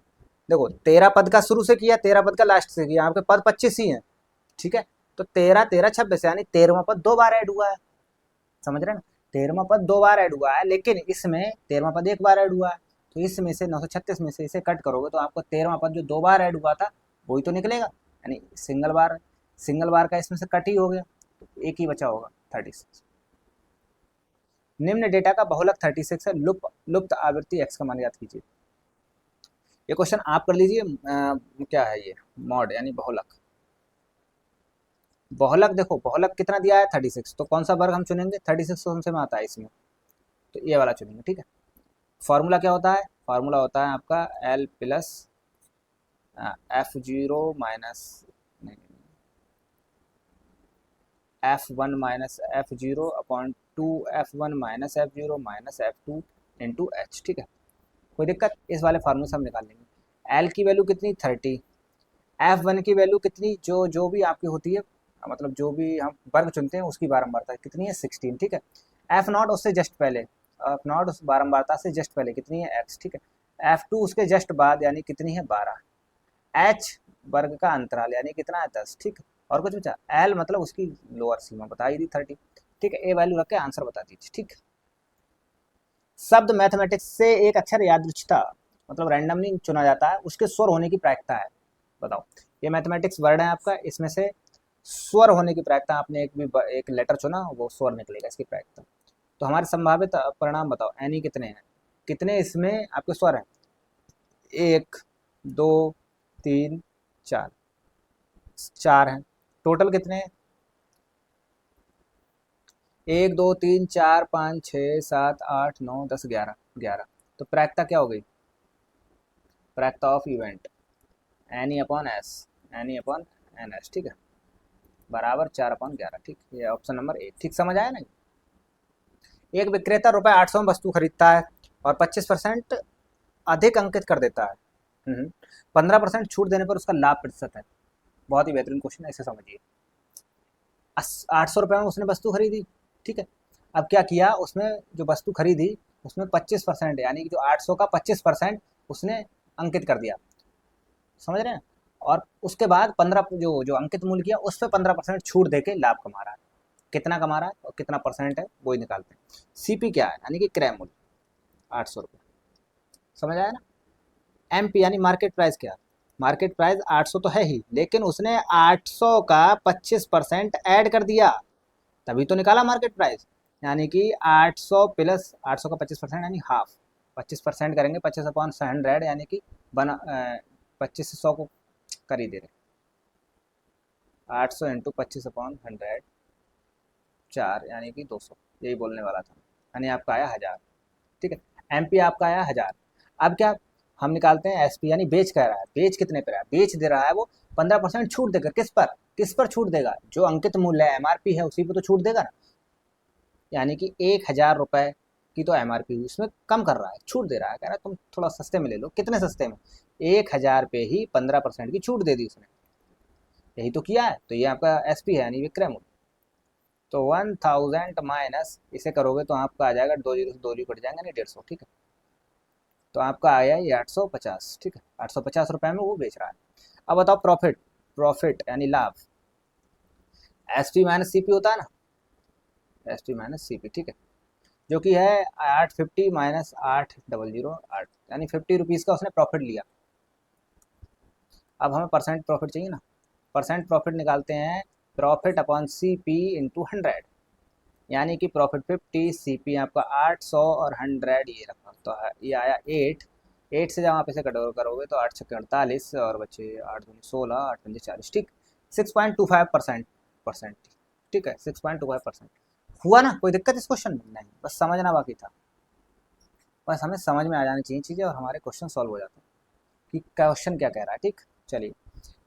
देखो, 13 पद का शुरू से किया, 13 पद का लास्ट से किया, आपके पद 25 ही हैं, ठीक है। तो 13 13 26 यानी 13वां पद 2 बार ऐड हुआ है, समझ रहे ना? 13वां पद 2 बार ऐड हुआ है, लेकिन इसमें 13वां पद 1 बार ऐड हुआ है। तो इसमें से 936 में से इसे कट करोगे तो आपको 13वां पद जो 2 बार ऐड हुआ था वही तो निकलेगा, यानी सिंगल बार का इसमें से कट ही हो गया, तो एक ही बचा होगा 36। निम्न डेटा का बहुलक 36 है, लुप्त आवृत्ति x का मान याद कीजिए। ये क्वेश्चन आप कर लीजिए, क्या है ये, मॉड यानी बहुलक। बहुलक देखो, बहुलक कितना दिया है 36, तो कौन सा वर्ग हम चुनेंगे? 36 तो हमसे में आता है इसमें, तो ये वाला चुनेंगे, ठीक है। फॉर्मूला क्या होता है? फॉर्मूला होता है आपका L plus F0 minus F1 minus F0 upon 2F1 minus F0 minus F2 into H, ठीक है। कोई दिक्कत? इस वाले फार्मूले से हम निकाल लेंगे। L की वैल्यू कितनी 30, F1 की वैल्यू कितनी, जो भी आपकी होती है, मतलब जो भी हम वर्ग चुनते हैं उसकी बारंबारता कितनी है 16, ठीक है। F0 उससे जस्ट पहले, F0 उस बारंबारता से जस्ट पहले कितनी है x, ठीक है। F2 उसके जस्ट बाद यानी कितनी है 12, H वर्ग का अंतराल यानी कितना है 10, ठीक है। और कुछ बचा? एल मतलब उसकी लोअर सीमा बता ही दी 30। ठीक है, ए वैल्यू रख के आंसर बता दीजिए। ठीक, शब्द मैथमेटिक्स से एक अक्षर यादृच्छिकता मतलब रैंडमली चुना जाता है, उसके स्वर होने की प्रायिकता है। बताओ, ये मैथमेटिक्स वर्ड है आपका, इसमें से स्वर होने की प्रायिकता, आपने एक लेटर चुना, वो स्वर निकलेगा इसकी प्रायिकता। तो हमारे संभावित परिणाम बताओ, एनी कितने हैं, कितने इसमें आपके स्वर हैं? 1 2 3 4, 4 हैं। टोटल कितने हैं? 1 2 3 4 5 6 7 8 9 10 11, 11। तो प्रायिकता क्या हो गई? प्रायिकता of event n E upon s, n E upon n s, ठीक है, बराबर 4/11। ठीक, ये ऑप्शन नंबर ए। ठीक, समझ आया ना? एक विक्रेता ₹800 में वस्तु खरीदता है और 25% अधिक अंकित कर देता है। 15% छूट देने पर उसका लाभ प्रतिशत है। बहुत ही बेहतरीन क्वेश्चन है, इसे समझिए। 800 रुपये में उसने वस्तु खरीदी, ठीक है। अब क्या किया, उसमें जो वस्तु खरीदी उसमें 25% यानी कि जो 800 का 25% उसने अंकित कर दिया, समझ रहे हैं। और उसके बाद 15 जो जो अंकित मूल्य किया उस पर 15% छूट दे के लाभ कमा रहा है। कितना कमा रहा है और कितना परसेंट है वो ही निकालते हैं। सीपी क्या है, यानी कि क्रय मूल्य 800 रुपये, समझ आया ना। एमपी यानी मार्केट प्राइस, क्या मार्केट प्राइस 800 तो है ही, लेकिन उसने 800 का 25% ऐड कर दिया, तभी तो निकाला मार्केट प्राइस। यानी कि 800 प्लस 800 का 25% यानी हाफ, 25% करेंगे 25/100 यानी कि बना 25 से 100 को कर ही दे रहे, 800 इंटू 25/100 4 यानी कि 200, यही बोलने वाला था। यानी आपका आया 1000, ठीक है। एमपी आपका आया 1000। अब क्या हम निकालते हैं एसपी, यानी बेच कह रहा है, बेच कितने पर है, बेच दे रहा है वो 15% छूट देकर, किस पर छूट देगा, जो अंकित मूल्य है एमआरपी है उसी पर तो छूट देगा ना। यानी कि 1000 रुपये की तो एमआरपी हुई, उसमें कम कर रहा है, छूट दे रहा है, कह रहा है तुम थोड़ा सस्ते में ले लो। कितने सस्ते में? 1000 पे ही 15% की छूट दे दी उसने, यही तो किया है। तो ये आपका एसपी है यानी विक्रय मूल्य। तो 1000 माइनस इसे करोगे तो आपका आ जाएगा, 2 जीरो से 2 जीरो कट जाएंगे, नहीं 150, ठीक है। तो आपका आया ये 850, ठीक है, 850 रुपये में वो बेच रहा है। अब बताओ प्रॉफिट, प्रॉफिट यानी लाभ, s p minus c p होता है ना, s p minus c p, ठीक है, जो कि है 850 माइनस 8008, यानी 50 रुपीज़ का उसने प्रॉफिट लिया। अब हमें परसेंट प्रॉफिट चाहिए ना, परसेंट प्रॉफिट निकालते हैं, profit upon c p into 100, यानी कि प्रॉफिट 50, सी पी आपका 800 और 100 ये रखा, तो ये आया 8 से जब आप इसे कट करोगे तो 8 छक्के 48 और बचे 8 दूनी 16, 8 पंजे 40, ठीक, 6.25%, ठीक है, 6.25% हुआ ना। कोई दिक्कत इस क्वेश्चन में नहीं, बस समझना बाकी था, बस हमें समझ में आ जानी चाहिए चीज़ें और हमारे क्वेश्चन सॉल्व हो जाते हैं कि क्वेश्चन क्या कह रहा है। ठीक, चलिए,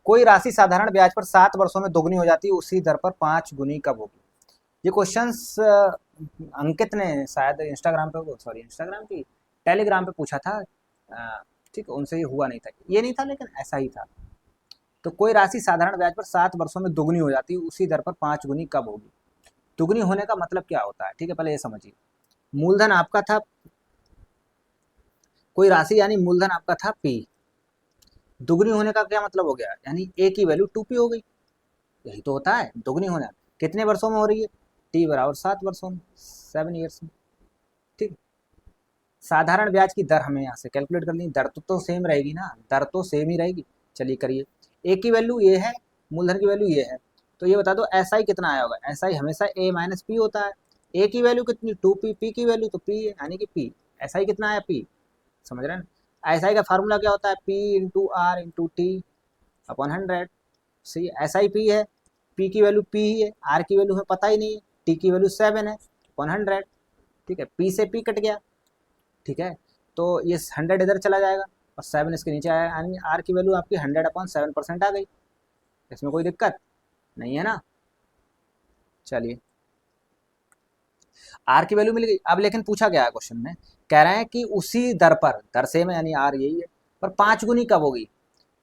कोई राशि साधारण ब्याज पर 7 वर्षों में दोगुनी हो जाती है, उसी दर पर 5 गुनी कब होगी? ये क्वेश्चंस अंकित ने शायद इंस्टाग्राम पे, सॉरी इंस्टाग्राम की, टेलीग्राम पे पूछा था, ठीक, उनसे ये हुआ नहीं था, ये नहीं था लेकिन ऐसा ही था। तो कोई राशि साधारण ब्याज पर 7 वर्षों में दोगुनी हो जाती है, उसी दर पर 5 गुनी कब होगी? दुगनी होने का मतलब क्या होता है, ठीक है, पहले ये समझिए। मूलधन आपका था, कोई राशि यानी मूलधन आपका था पी, दुगनी होने का क्या मतलब हो गया, यानी ए की वैल्यू 2p हो गई, यही तो होता है दुगनी होना। कितने वर्षों में हो रही है? टी बराबर 7 वर्षों में, 7 ईयर्स में, ठीक। साधारण ब्याज की दर हमें यहाँ से कैलकुलेट करनी, दर तो सेम रहेगी ना, दर तो सेम ही रहेगी। चलिए करिए, ए की वैल्यू ये है, मूलधन की वैल्यू ये है, तो ये बता दो एस आई कितना आया होगा। एस आई हमेशा ए माइनस पी होता है, ए की वैल्यू कितनी 2p, पी की वैल्यू तो पी है, यानी कि पी, एस आई कितना आया पी, समझ रहे हैं ना। एस आई का फार्मूला क्या होता है, p into r into t upon 100, सही है, एस आई पी है, पी की वैल्यू पी ही है, आर की वैल्यू हमें पता ही नहीं है, टी की वैल्यू 7 है अपॉन 100, ठीक है, पी से पी कट गया, ठीक है, तो ये 100 इधर चला जाएगा और 7 इसके नीचे आया, यानी आर की वैल्यू आपकी 100/7% आ गई, इसमें कोई दिक्कत नहीं है ना। चलिए, आर की वैल्यू मिल गई। अब लेकिन पूछा गया है क्वेश्चन में, कह रहे हैं कि उसी दर पर, दर से में यानी आर यही है, पर 5 गुनी कब होगी?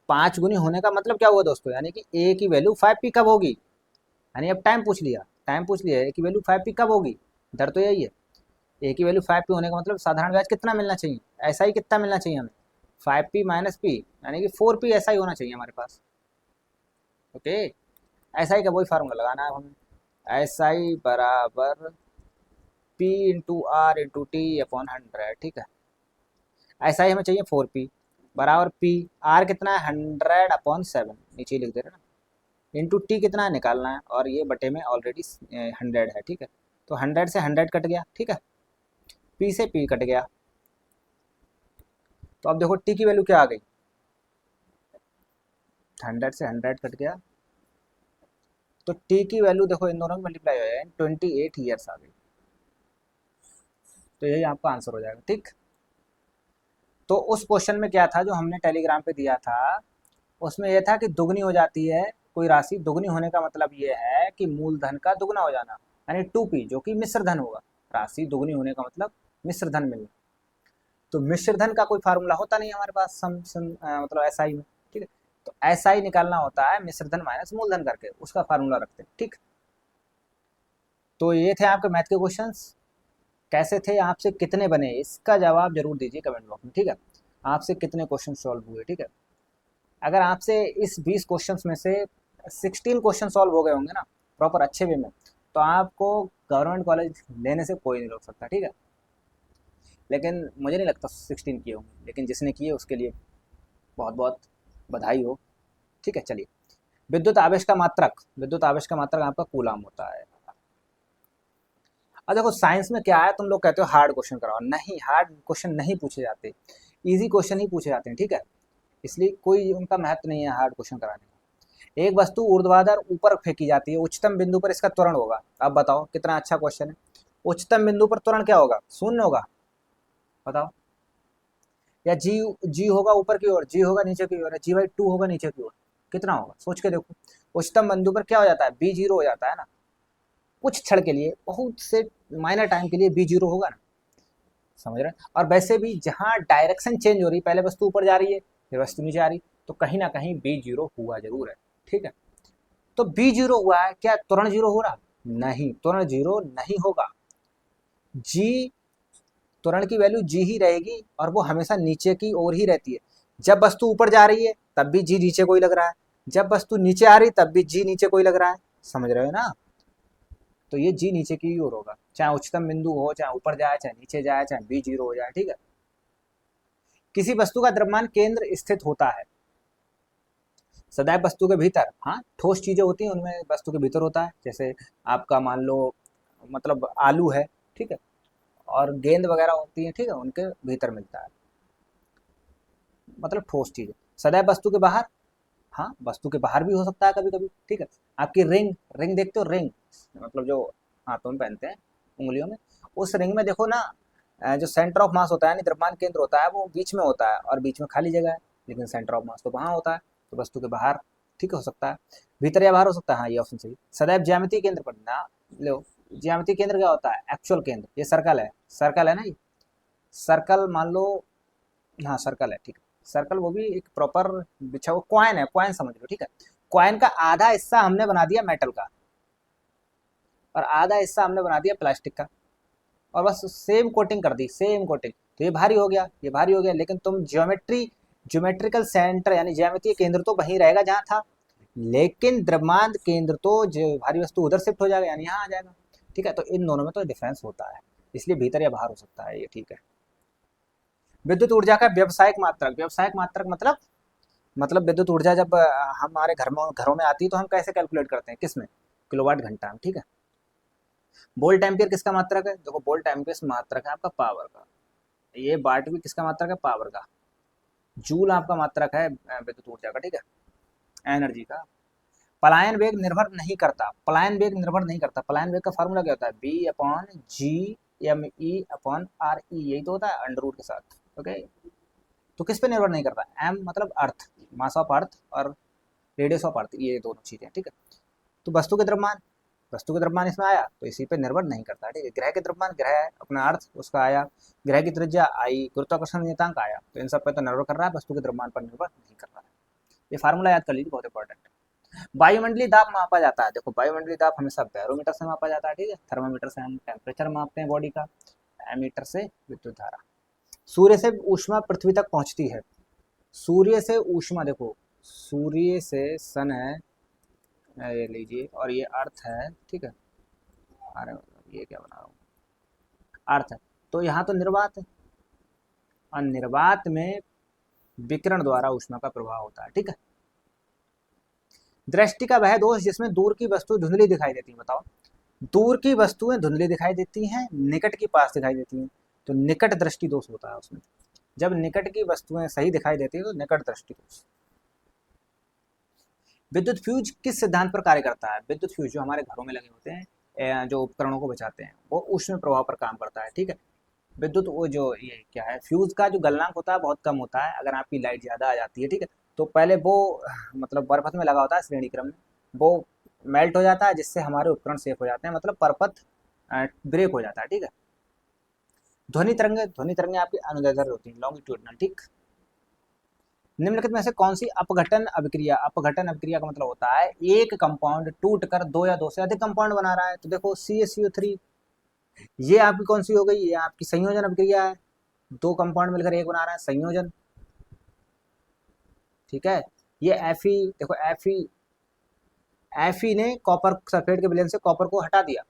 5 गुनी होने का मतलब क्या हुआ दोस्तों, यानी कि ए की वैल्यू 5p कब होगी, यानी अब टाइम पूछ लिया, टाइम पूछ लिया, ए की वैल्यू 5p कब होगी, दर तो यही है। ए की वैल्यू 5p होने का मतलब साधारण ब्याज कितना मिलना चाहिए, ऐसा ही कितना मिलना चाहिए हमें, 5p माइनस पी, यानी कि 4p ऐसा ही होना चाहिए हमारे पास, ओके। एस आई का वही फार्मूला लगाना है हमें, एस आई बराबर p into r into t upon 100, ठीक है। एस आई हमें चाहिए 4p बराबर पी, आर कितना है 100/7, नीचे लिख दे रहे ना, इंटू टी कितना है निकालना है, और ये बटे में ऑलरेडी 100 है, ठीक है। तो 100 से 100 कट गया, ठीक है, पी से पी कट गया। तो अब देखो टी की वैल्यू क्या आ गई, 100 से 100 कट गया, तो टी की वैल्यू देखो इन दोनों में मल्टीप्लाई हो जाएगा, 28 ईयर्स आ गई। तो यही आपका आंसर हो जाएगा, ठीक। तो उस क्वेश्चन में क्या था जो हमने टेलीग्राम पे दिया था, उसमें यह था कि दुगनी हो जाती है कोई राशि, दुगनी होने का मतलब ये है कि मूलधन का दुगना हो जाना, यानी 2p जो कि मिश्र धन होगा। राशि दुगनी होने का मतलब मिश्र धन मिलना। तो मिश्र धन का कोई फार्मूला होता नहीं हमारे पास मतलब एसआई में, ठीक है। तो एसआई निकालना होता है मिश्र धन माइनस मूलधन करके, उसका फार्मूला रखते हैं, ठीक। तो ये थे आपके मैथ के क्वेश्चंस। कैसे थे, आपसे कितने बने, इसका जवाब जरूर दीजिए कमेंट बॉक्स में, ठीक है। आपसे कितने क्वेश्चन सॉल्व हुए, ठीक है। अगर आपसे इस 20 क्वेश्चंस में से 16 क्वेश्चन सॉल्व हो गए होंगे ना प्रॉपर अच्छे वे में, तो आपको गवर्नमेंट कॉलेज लेने से कोई नहीं रोक सकता, ठीक है। लेकिन मुझे नहीं लगता 16 किए होंगे, लेकिन जिसने किए उसके लिए बहुत बहुत बधाई हो, ठीक है। चलिए, विद्युत आवेश का मात्रक, विद्युत आवेश का मात्रक आपका कूलाम होता है। अब देखो साइंस में क्या है, तुम लोग कहते हो हार्ड क्वेश्चन कराओ, नहीं हार्ड क्वेश्चन नहीं पूछे जाते, इजी क्वेश्चन ही पूछे जाते हैं, ठीक है। इसलिए कोई उनका महत्व नहीं है हार्ड क्वेश्चन कराने का। एक वस्तु ऊर्ध्वाधर ऊपर फेंकी जाती है, उच्चतम बिंदु पर इसका त्वरण होगा। अब बताओ कितना अच्छा क्वेश्चन है। उच्चतम बिंदु पर त्वरण क्या होगा, शून्य होगा, बताओ। या जी, जी होगा ऊपर की ओर, जी होगा नीचे की ओर, G/2 होगा नीचे की ओर, कितना होगा सोच के देखो। उच्चतम बिंदु पर क्या हो जाता है, बी जीरो हो जाता है ना, कुछ क्षण के लिए, बहुत से माइनर टाइम के लिए बी जीरो होगा ना, समझ रहे हैं। और वैसे भी जहाँ डायरेक्शन चेंज हो रही है, पहले वस्तु ऊपर जा रही है फिर वस्तु नीचे आ रही, तो कहीं ना कहीं बी जीरो हुआ जरूर है, ठीक है। तो बी जीरो हुआ है, क्या त्वरण जीरो हो रहा, नहीं, त्वरण जीरो नहीं होगा। जी, त्वरण की वैल्यू जी ही रहेगी, और वो हमेशा नीचे की ओर ही रहती है। जब वस्तु ऊपर जा रही है तब भी जी नीचे को ही लग रहा है, जब वस्तु नीचे आ रही तब भी जी नीचे को ही लग रहा है, समझ रहे हो ना। तो ये जी नीचे की ओर होगा, चाहे उच्चतम बिंदु हो, चाहे ऊपर जाए चाहे नीचे जाए, चाहे बी जीरो हो जाए, ठीक है। किसी वस्तु का द्रव्यमान केंद्र स्थित होता है सदैव वस्तु के भीतर, हाँ ठोस चीजें होती हैं उनमें वस्तु के भीतर होता है, जैसे आपका मान लो मतलब आलू है, ठीक है, और गेंद वगैरह होती है, ठीक है, उनके भीतर मिलता है, मतलब ठोस चीजें। सदैव वस्तु के बाहर, हाँ वस्तु के बाहर भी हो सकता है कभी कभी, ठीक है। आपकी रिंग, रिंग देखते हो, रिंग मतलब जो हाथों में पहनते हैं उंगलियों में, उस रिंग में देखो ना, जो सेंटर ऑफ मास होता है यानी द्रव्यमान केंद्र होता है वो बीच में होता है, और बीच में खाली जगह है, लेकिन सेंटर ऑफ मास तो वहाँ होता है, तो वस्तु के बाहर, ठीक हो सकता है, भीतर या बाहर हो सकता है, हाँ ये ऑप्शन सही। सदैव ज्यामितीय केंद्र पर ना लो, ज्यामितीय केंद्र क्या होता है, एक्चुअल केंद्र, ये सर्कल है, सर्कल है ना ये, सर्कल मान लो, हाँ सर्कल है, ठीक है। सर्कल वो भी एक प्रॉपर बिछा हुआ कॉइन है, कॉइन समझ लो, ठीक है। कॉइन का आधा हिस्सा हमने बना दिया मेटल का, और आधा हिस्सा हमने बना दिया प्लास्टिक का, और बस सेम कोटिंग कर दी, सेम कोटिंग, तो ये भारी हो गया, ये भारी हो गया, लेकिन तुम ज्योमेट्रिकल सेंटर यानी ज्यामितीय केंद्र तो वहीं रहेगा जहाँ था, लेकिन द्रव्यमान केंद्र तो जो भारी वस्तु उधर शिफ्ट हो जाएगा यानी यहाँ आ जाएगा, ठीक है। तो इन दोनों में तो डिफरेंस होता है, इसलिए भीतर या बाहर हो सकता है ये, ठीक है। विद्युत ऊर्जा का व्यवसायिक मात्रक, व्यवसायिक मात्रक मतलब विद्युत ऊर्जा जब हमारे घरों में आती है तो हम कैसे कैलकुलेट करते हैं, किसमें, किलोवाट घंटा में, ठीक है। वोल्ट एम्पियर किसका मात्रक है, देखो वोल्ट एम्पियर मात्रक है आपका पावर का, ये वाट भी किसका मात्रक है, पावर का। जूल आपका मात्रक है विद्युत ऊर्जा का, ठीक है, एनर्जी का। पलायन वेग निर्भर नहीं करता, पलायन वेग निर्भर नहीं करता, पलायन वेग का फार्मूला क्या होता है, B/G/ME/RE, यही तो होता है अंडर रूट के साथ, ओके। तो किस पे निर्भर नहीं करता, एम मतलब अर्थ, मास ऑफ अर्थ, और रेडियस ऑफ अर्थ, ये दोनों चीजें, ठीक है। तो वस्तु के द्रव्यमान, वस्तु का द्रव्यमान इसमें आया तो इसी पे निर्भर नहीं करता, ठीक है। ग्रह के द्रव्यमान, ग्रह है अपना अर्थ उसका आया, ग्रह की त्रिज्या आई, गुरुत्वाकर्षण नियतांक आया, तो इन सब पे तो निर्भर कर रहा है, वस्तु के द्रव्यमान पर निर्भर नहीं कर रहा है। ये फार्मूला याद कर लीजिए, बहुत इंपॉर्टेंट है। वायुमंडलीय दाब मापा जाता है, देखो वायुमंडलीय दाब हमेशा बैरोमीटर से मापा जाता है, ठीक है। थर्मामीटर से हम टेम्परेचर मापते हैं बॉडी का, एमीटर से विद्युत धारा। सूर्य से ऊष्मा पृथ्वी तक पहुंचती है, सूर्य से ऊष्मा, देखो सूर्य से सन है, ये लीजिए, और ये अर्थ है, ठीक है। अरे ये क्या बना रहा हूँ, अर्थ है। तो यहाँ तो निर्वात है, और निर्वात में विकिरण द्वारा ऊष्मा का प्रभाव होता है, ठीक है। दृष्टि का वह दोष जिसमें दूर की वस्तु धुंधली दिखाई देती है, बताओ। दूर की वस्तुएं धुंधली दिखाई देती हैं, निकट की पास दिखाई देती हैं, तो निकट दृष्टि दोष होता है उसमें। जब निकट की वस्तुएं सही दिखाई देती है तो निकट दृष्टि दोष। विद्युत फ्यूज किस सिद्धांत पर कार्य करता है? विद्युत फ्यूज जो हमारे घरों में लगे होते हैं, जो उपकरणों को बचाते हैं, वो ऊष्म प्रभाव पर काम करता है, ठीक है। विद्युत वो जो ये क्या है, फ्यूज का जो गलनांक होता है बहुत कम होता है। अगर आपकी लाइट ज़्यादा आ जाती है, ठीक है, तो पहले वो मतलब परपथ में लगा होता है श्रेणी क्रम में, वो मेल्ट हो जाता है, जिससे हमारे उपकरण सेफ हो जाते हैं, मतलब परपथ ब्रेक हो जाता है, ठीक है। ध्वनि तरंगे आपकी अनुदैर्ध्य होती है, लॉन्गिट्यूडनल, ठीक। निम्नलिखित में से कौन सी अपघटन अभिक्रिया, अपघटन अभिक्रिया का मतलब होता है एक कंपाउंड टूट कर दो या दो से अधिक कंपाउंड बना रहा है। तो देखो CaCO3, ये आपकी कौन सी हो गई, ये आपकी संयोजन अभिक्रिया है। दो कंपाउंड मिलकर एक बना रहा है, संयोजन, ठीक है। ये Fe, देखो Fe ने कॉपर सल्फेट के विलयन से कॉपर को हटा दिया,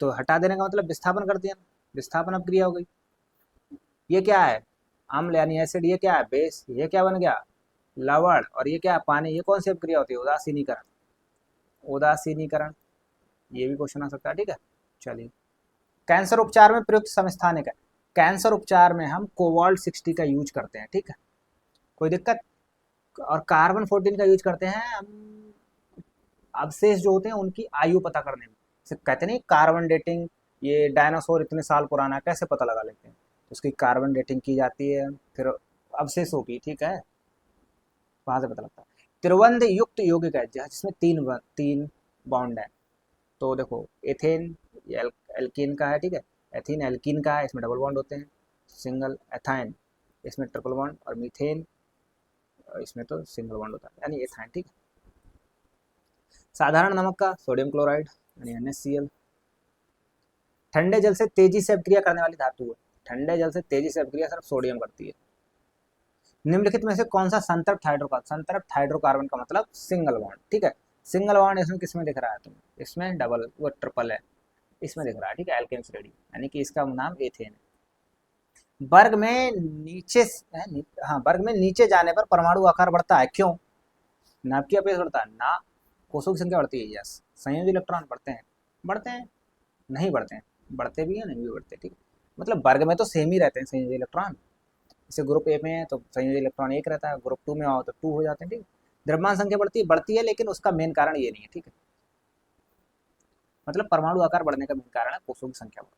तो हटा देने का मतलब विस्थापन कर दिया, विस्थापन अभिक्रिया हो गई। ये क्या है, अम्ल यानी एसिड, ये क्या है बेस, ये क्या बन गया लवण, और ये क्या है पानी। ये कौन सी अभिक्रिया होती है, उदासीनीकरण, उदासीनीकरण। ये भी क्वेश्चन आ सकता है, ठीक है। चलिए, कैंसर उपचार में प्रयुक्त समस्थानिक है। कैंसर उपचार में हम कोबाल्ट 60 का यूज करते हैं, ठीक है, कोई दिक्कत। और कार्बन 14 का यूज करते हैं हम अवशेष जो होते हैं उनकी आयु पता करने में। जैसे कहते नहीं कार्बन डेटिंग, ये डायनासोर इतने साल पुराना है, कैसे पता लगा लेते हैं, तो उसकी कार्बन डेटिंग की जाती है, फिर अवशेषों की, ठीक है, वहां से पता लगता है। त्रिबंध युक्त यौगिक है जिसमें तीन बॉन्ड है। तो देखो एथेन, ये एल्कीन का है, ठीक है, एथीन एल्कीन का है, इसमें डबल बॉन्ड होते हैं। सिंगल एथाइन, इसमें ट्रिपल बॉन्ड, और मीथेन, इसमें तो सिंगल बॉन्ड होता है, यानी एथाइन, ठीक है। साधारण नमक का सोडियम क्लोराइड यानी NaCl। ठंडे जल से तेजी से अभिक्रिया करने वाली धातु है, ठंडे जल से तेजी से अभिक्रिया सिर्फ सोडियम करती है। निम्नलिखित में से कौन सा संतृप्त हाइड्रोकार्बन, संतृप्त हाइड्रोकार्बन का मतलब सिंगल बॉन्ड, ठीक है। सिंगल बॉन्ड इसमें किसमें दिख रहा है तुम्हें, इसमें डबल, वो ट्रिपल है, इसमें दिख रहा है, ठीक है, एल्केन्स रेडी, यानी कि इसका नाम एथेन है। वर्ग में नीचे हाँ, वर्ग में नीचे जाने पर परमाणु आकार बढ़ता है, क्यों? नाभिकीय अपयश बढ़ता है ना, कोषों की संख्या बढ़ती है, यस। संयोजी इलेक्ट्रॉन बढ़ते हैं, बढ़ते हैं, नहीं बढ़ते हैं, बढ़ते भी हैं नहीं भी बढ़ते, ठीक है। मतलब वर्ग में तो सेम ही रहते हैं संयोजी इलेक्ट्रॉन। जैसे ग्रुप ए में है तो संयोजी इलेक्ट्रॉन एक रहता है, ग्रुप 2 में आओ तो 2 हो जाते हैं, ठीक है। द्रव्यमान संख्या बढ़ती है, लेकिन उसका मेन कारण ये नहीं है, ठीक है। मतलब परमाणु आकार बढ़ने का मेन कारण है कोषों की संख्या बढ़ना।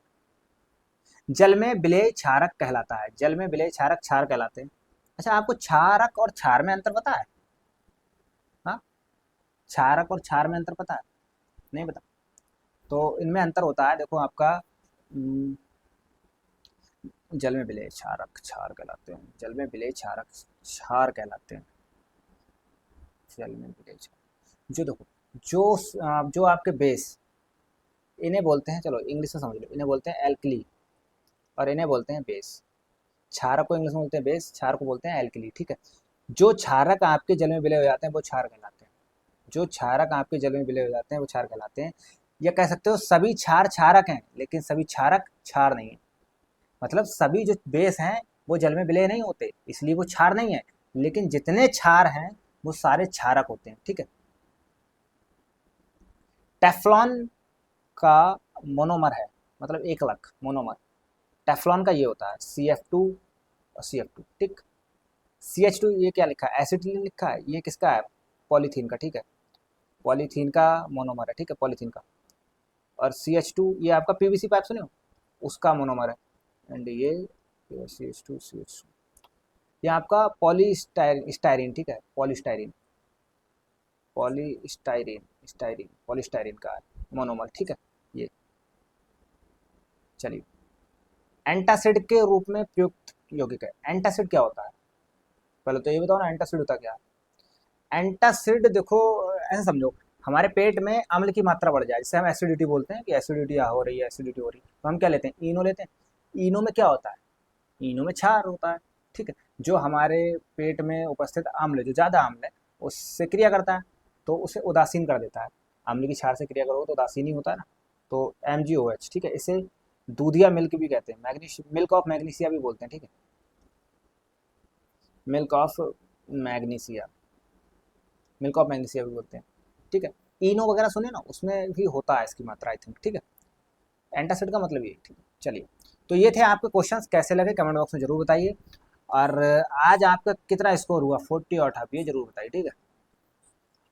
जल में विलेय क्षारक कहलाता है, जल में विलेय क्षारक क्षार कहलाते हैं। अच्छा, आपको क्षारक और क्षार में अंतर पता है? हाँ, क्षारक और क्षार में अंतर पता है? नहीं पता? तो इनमें अंतर होता है, देखो आपका जल में विलेय क्षारक क्षार कहलाते हैं, जल में विलेय क्षारक क्षार कहलाते हैं, जल में विलेय क्षार। जो देखो, जो आपके बेस, इन्हें बोलते हैं, चलो इंग्लिश में समझ लो, इन्हें बोलते हैं एल्कली, और इन्हें बोलते हैं बेस। क्षारक को इंग्लिश में बोलते हैं बेस, क्षार को बोलते हैं एल्कली, ठीक है। जो क्षारक आपके जल में विलय हो जाते हैं वो क्षार कहलाते हैं, जो क्षारक आपके जल में विलय हो जाते हैं वो क्षार कहलाते हैं। या कह सकते हो सभी क्षार क्षारक हैं, लेकिन सभी क्षारक क्षार नहीं है। मतलब सभी जो बेस हैं वो जल में विलय नहीं होते, इसलिए वो क्षार नहीं है, लेकिन जितने क्षार हैं वो सारे क्षारक होते हैं, ठीक है। टेफ्लॉन का मोनोमर है, मतलब एक लक मोनोमर टेफ्लॉन का ये होता है CF2 और CF2, ठीक। CH2 ये क्या लिखा है, एसिटिलीन लिखा है, ये किसका है, पॉलीथीन का, ठीक है, पॉलीथीन का मोनोमर है, ठीक है, पॉलीथीन का। और CH2 ये आपका PVC पाइप सुने हो, उसका मोनोमर है। एंड ये CH2 ये आपका पॉलीस्टायरीन, ठीक है, पॉलीस्टायरीन, पॉलीस्टायरीन का है मोनोमर, ठीक है। ये चलिए, एंटासिड के रूप में प्रयुक्त यौगिक है। एंटासिड क्या होता है, पहले तो ये बताओ ना, एंटासिड होता क्या है। एंटासिड देखो, ऐसे समझो, हमारे पेट में अम्ल की मात्रा बढ़ जाए, जिसे हम एसिडिटी बोलते हैं कि एसिडिटी हो रही है, एसिडिटी हो रही है, तो हम क्या लेते हैं, इनो लेते हैं। इनो में क्या होता है, इनो में क्षार होता है, ठीक है। जो हमारे पेट में उपस्थित अम्ल, जो ज़्यादा अम्ल है, उससे क्रिया करता है, तो उसे उदासीन कर देता है। अम्ल की क्षार से क्रिया करोगे तो उदासीनी होता है ना, तो MgOH, ठीक है। इसे दूधिया मिल्क भी कहते हैं, मिल्क ऑफ मैग्नीशिया भी बोलते हैं, ठीक है, milk of magnesia, milk of magnesia भी बोलते हैं, ठीक है। इनो वगैरह सुने ना, उसमें भी होता है इसकी मात्रा, आई थिंक, ठीक है। एंटासिड का मतलब ये, ठीक है। चलिए, तो ये थे आपके क्वेश्चंस, कैसे लगे कमेंट बॉक्स में जरूर बताइए। और आज आपका कितना स्कोर हुआ, 40 और 8, ये जरूर बताइए, ठीक है।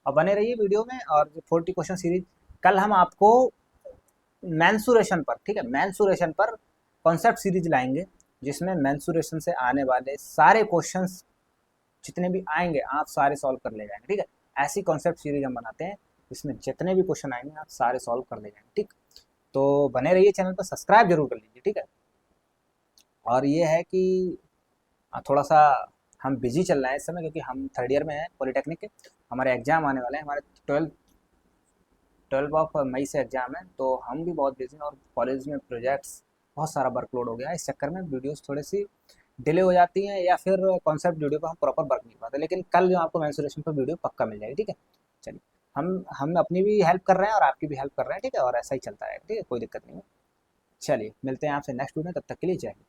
और बने रहिए वीडियो में, और 40 क्वेश्चन सीरीज कल हम आपको मैंसुरेशन पर, ठीक है, मैंसुरेशन पर कॉन्सेप्ट सीरीज लाएंगे, जिसमें मैंसुरेशन से आने वाले सारे क्वेश्चंस जितने भी आएंगे आप सारे सॉल्व कर ले जाएंगे, ठीक है। ऐसी कॉन्सेप्ट सीरीज हम बनाते हैं जिसमें जितने भी क्वेश्चन आएंगे आप सारे सॉल्व कर ले जाएंगे, ठीक। तो बने रहिए, चैनल पर सब्सक्राइब जरूर कर लीजिए, ठीक है। और ये है कि थोड़ा सा हम बिजी चल रहे हैं इस समय, क्योंकि हम थर्ड ईयर में हैं पॉलिटेक्निक के, हमारे एग्जाम आने वाले हैं, हमारे 12 मई से एग्जाम है, तो हम भी बहुत बिजी हैं, और कॉलेज में प्रोजेक्ट्स बहुत सारा वर्कलोड हो गया है, इस चक्कर में वीडियोस थोड़ी सी डिले हो जाती हैं, या फिर कॉन्सेप्ट वीडियो पर हम प्रॉपर वर्क नहीं पाते। लेकिन कल जो आपको मेंसुरेशन पर वीडियो पक्का मिल जाएगी, ठीक है। चलिए, हम अपनी भी हेल्प कर रहे हैं और आपकी भी हेल्प कर रहे हैं, ठीक है, और ऐसा ही चलता है, ठीक है, कोई दिक्कत नहीं है। चलिए, मिलते हैं आपसे नेक्स्ट वीडियो में, तब तक के लिए जय हिंद।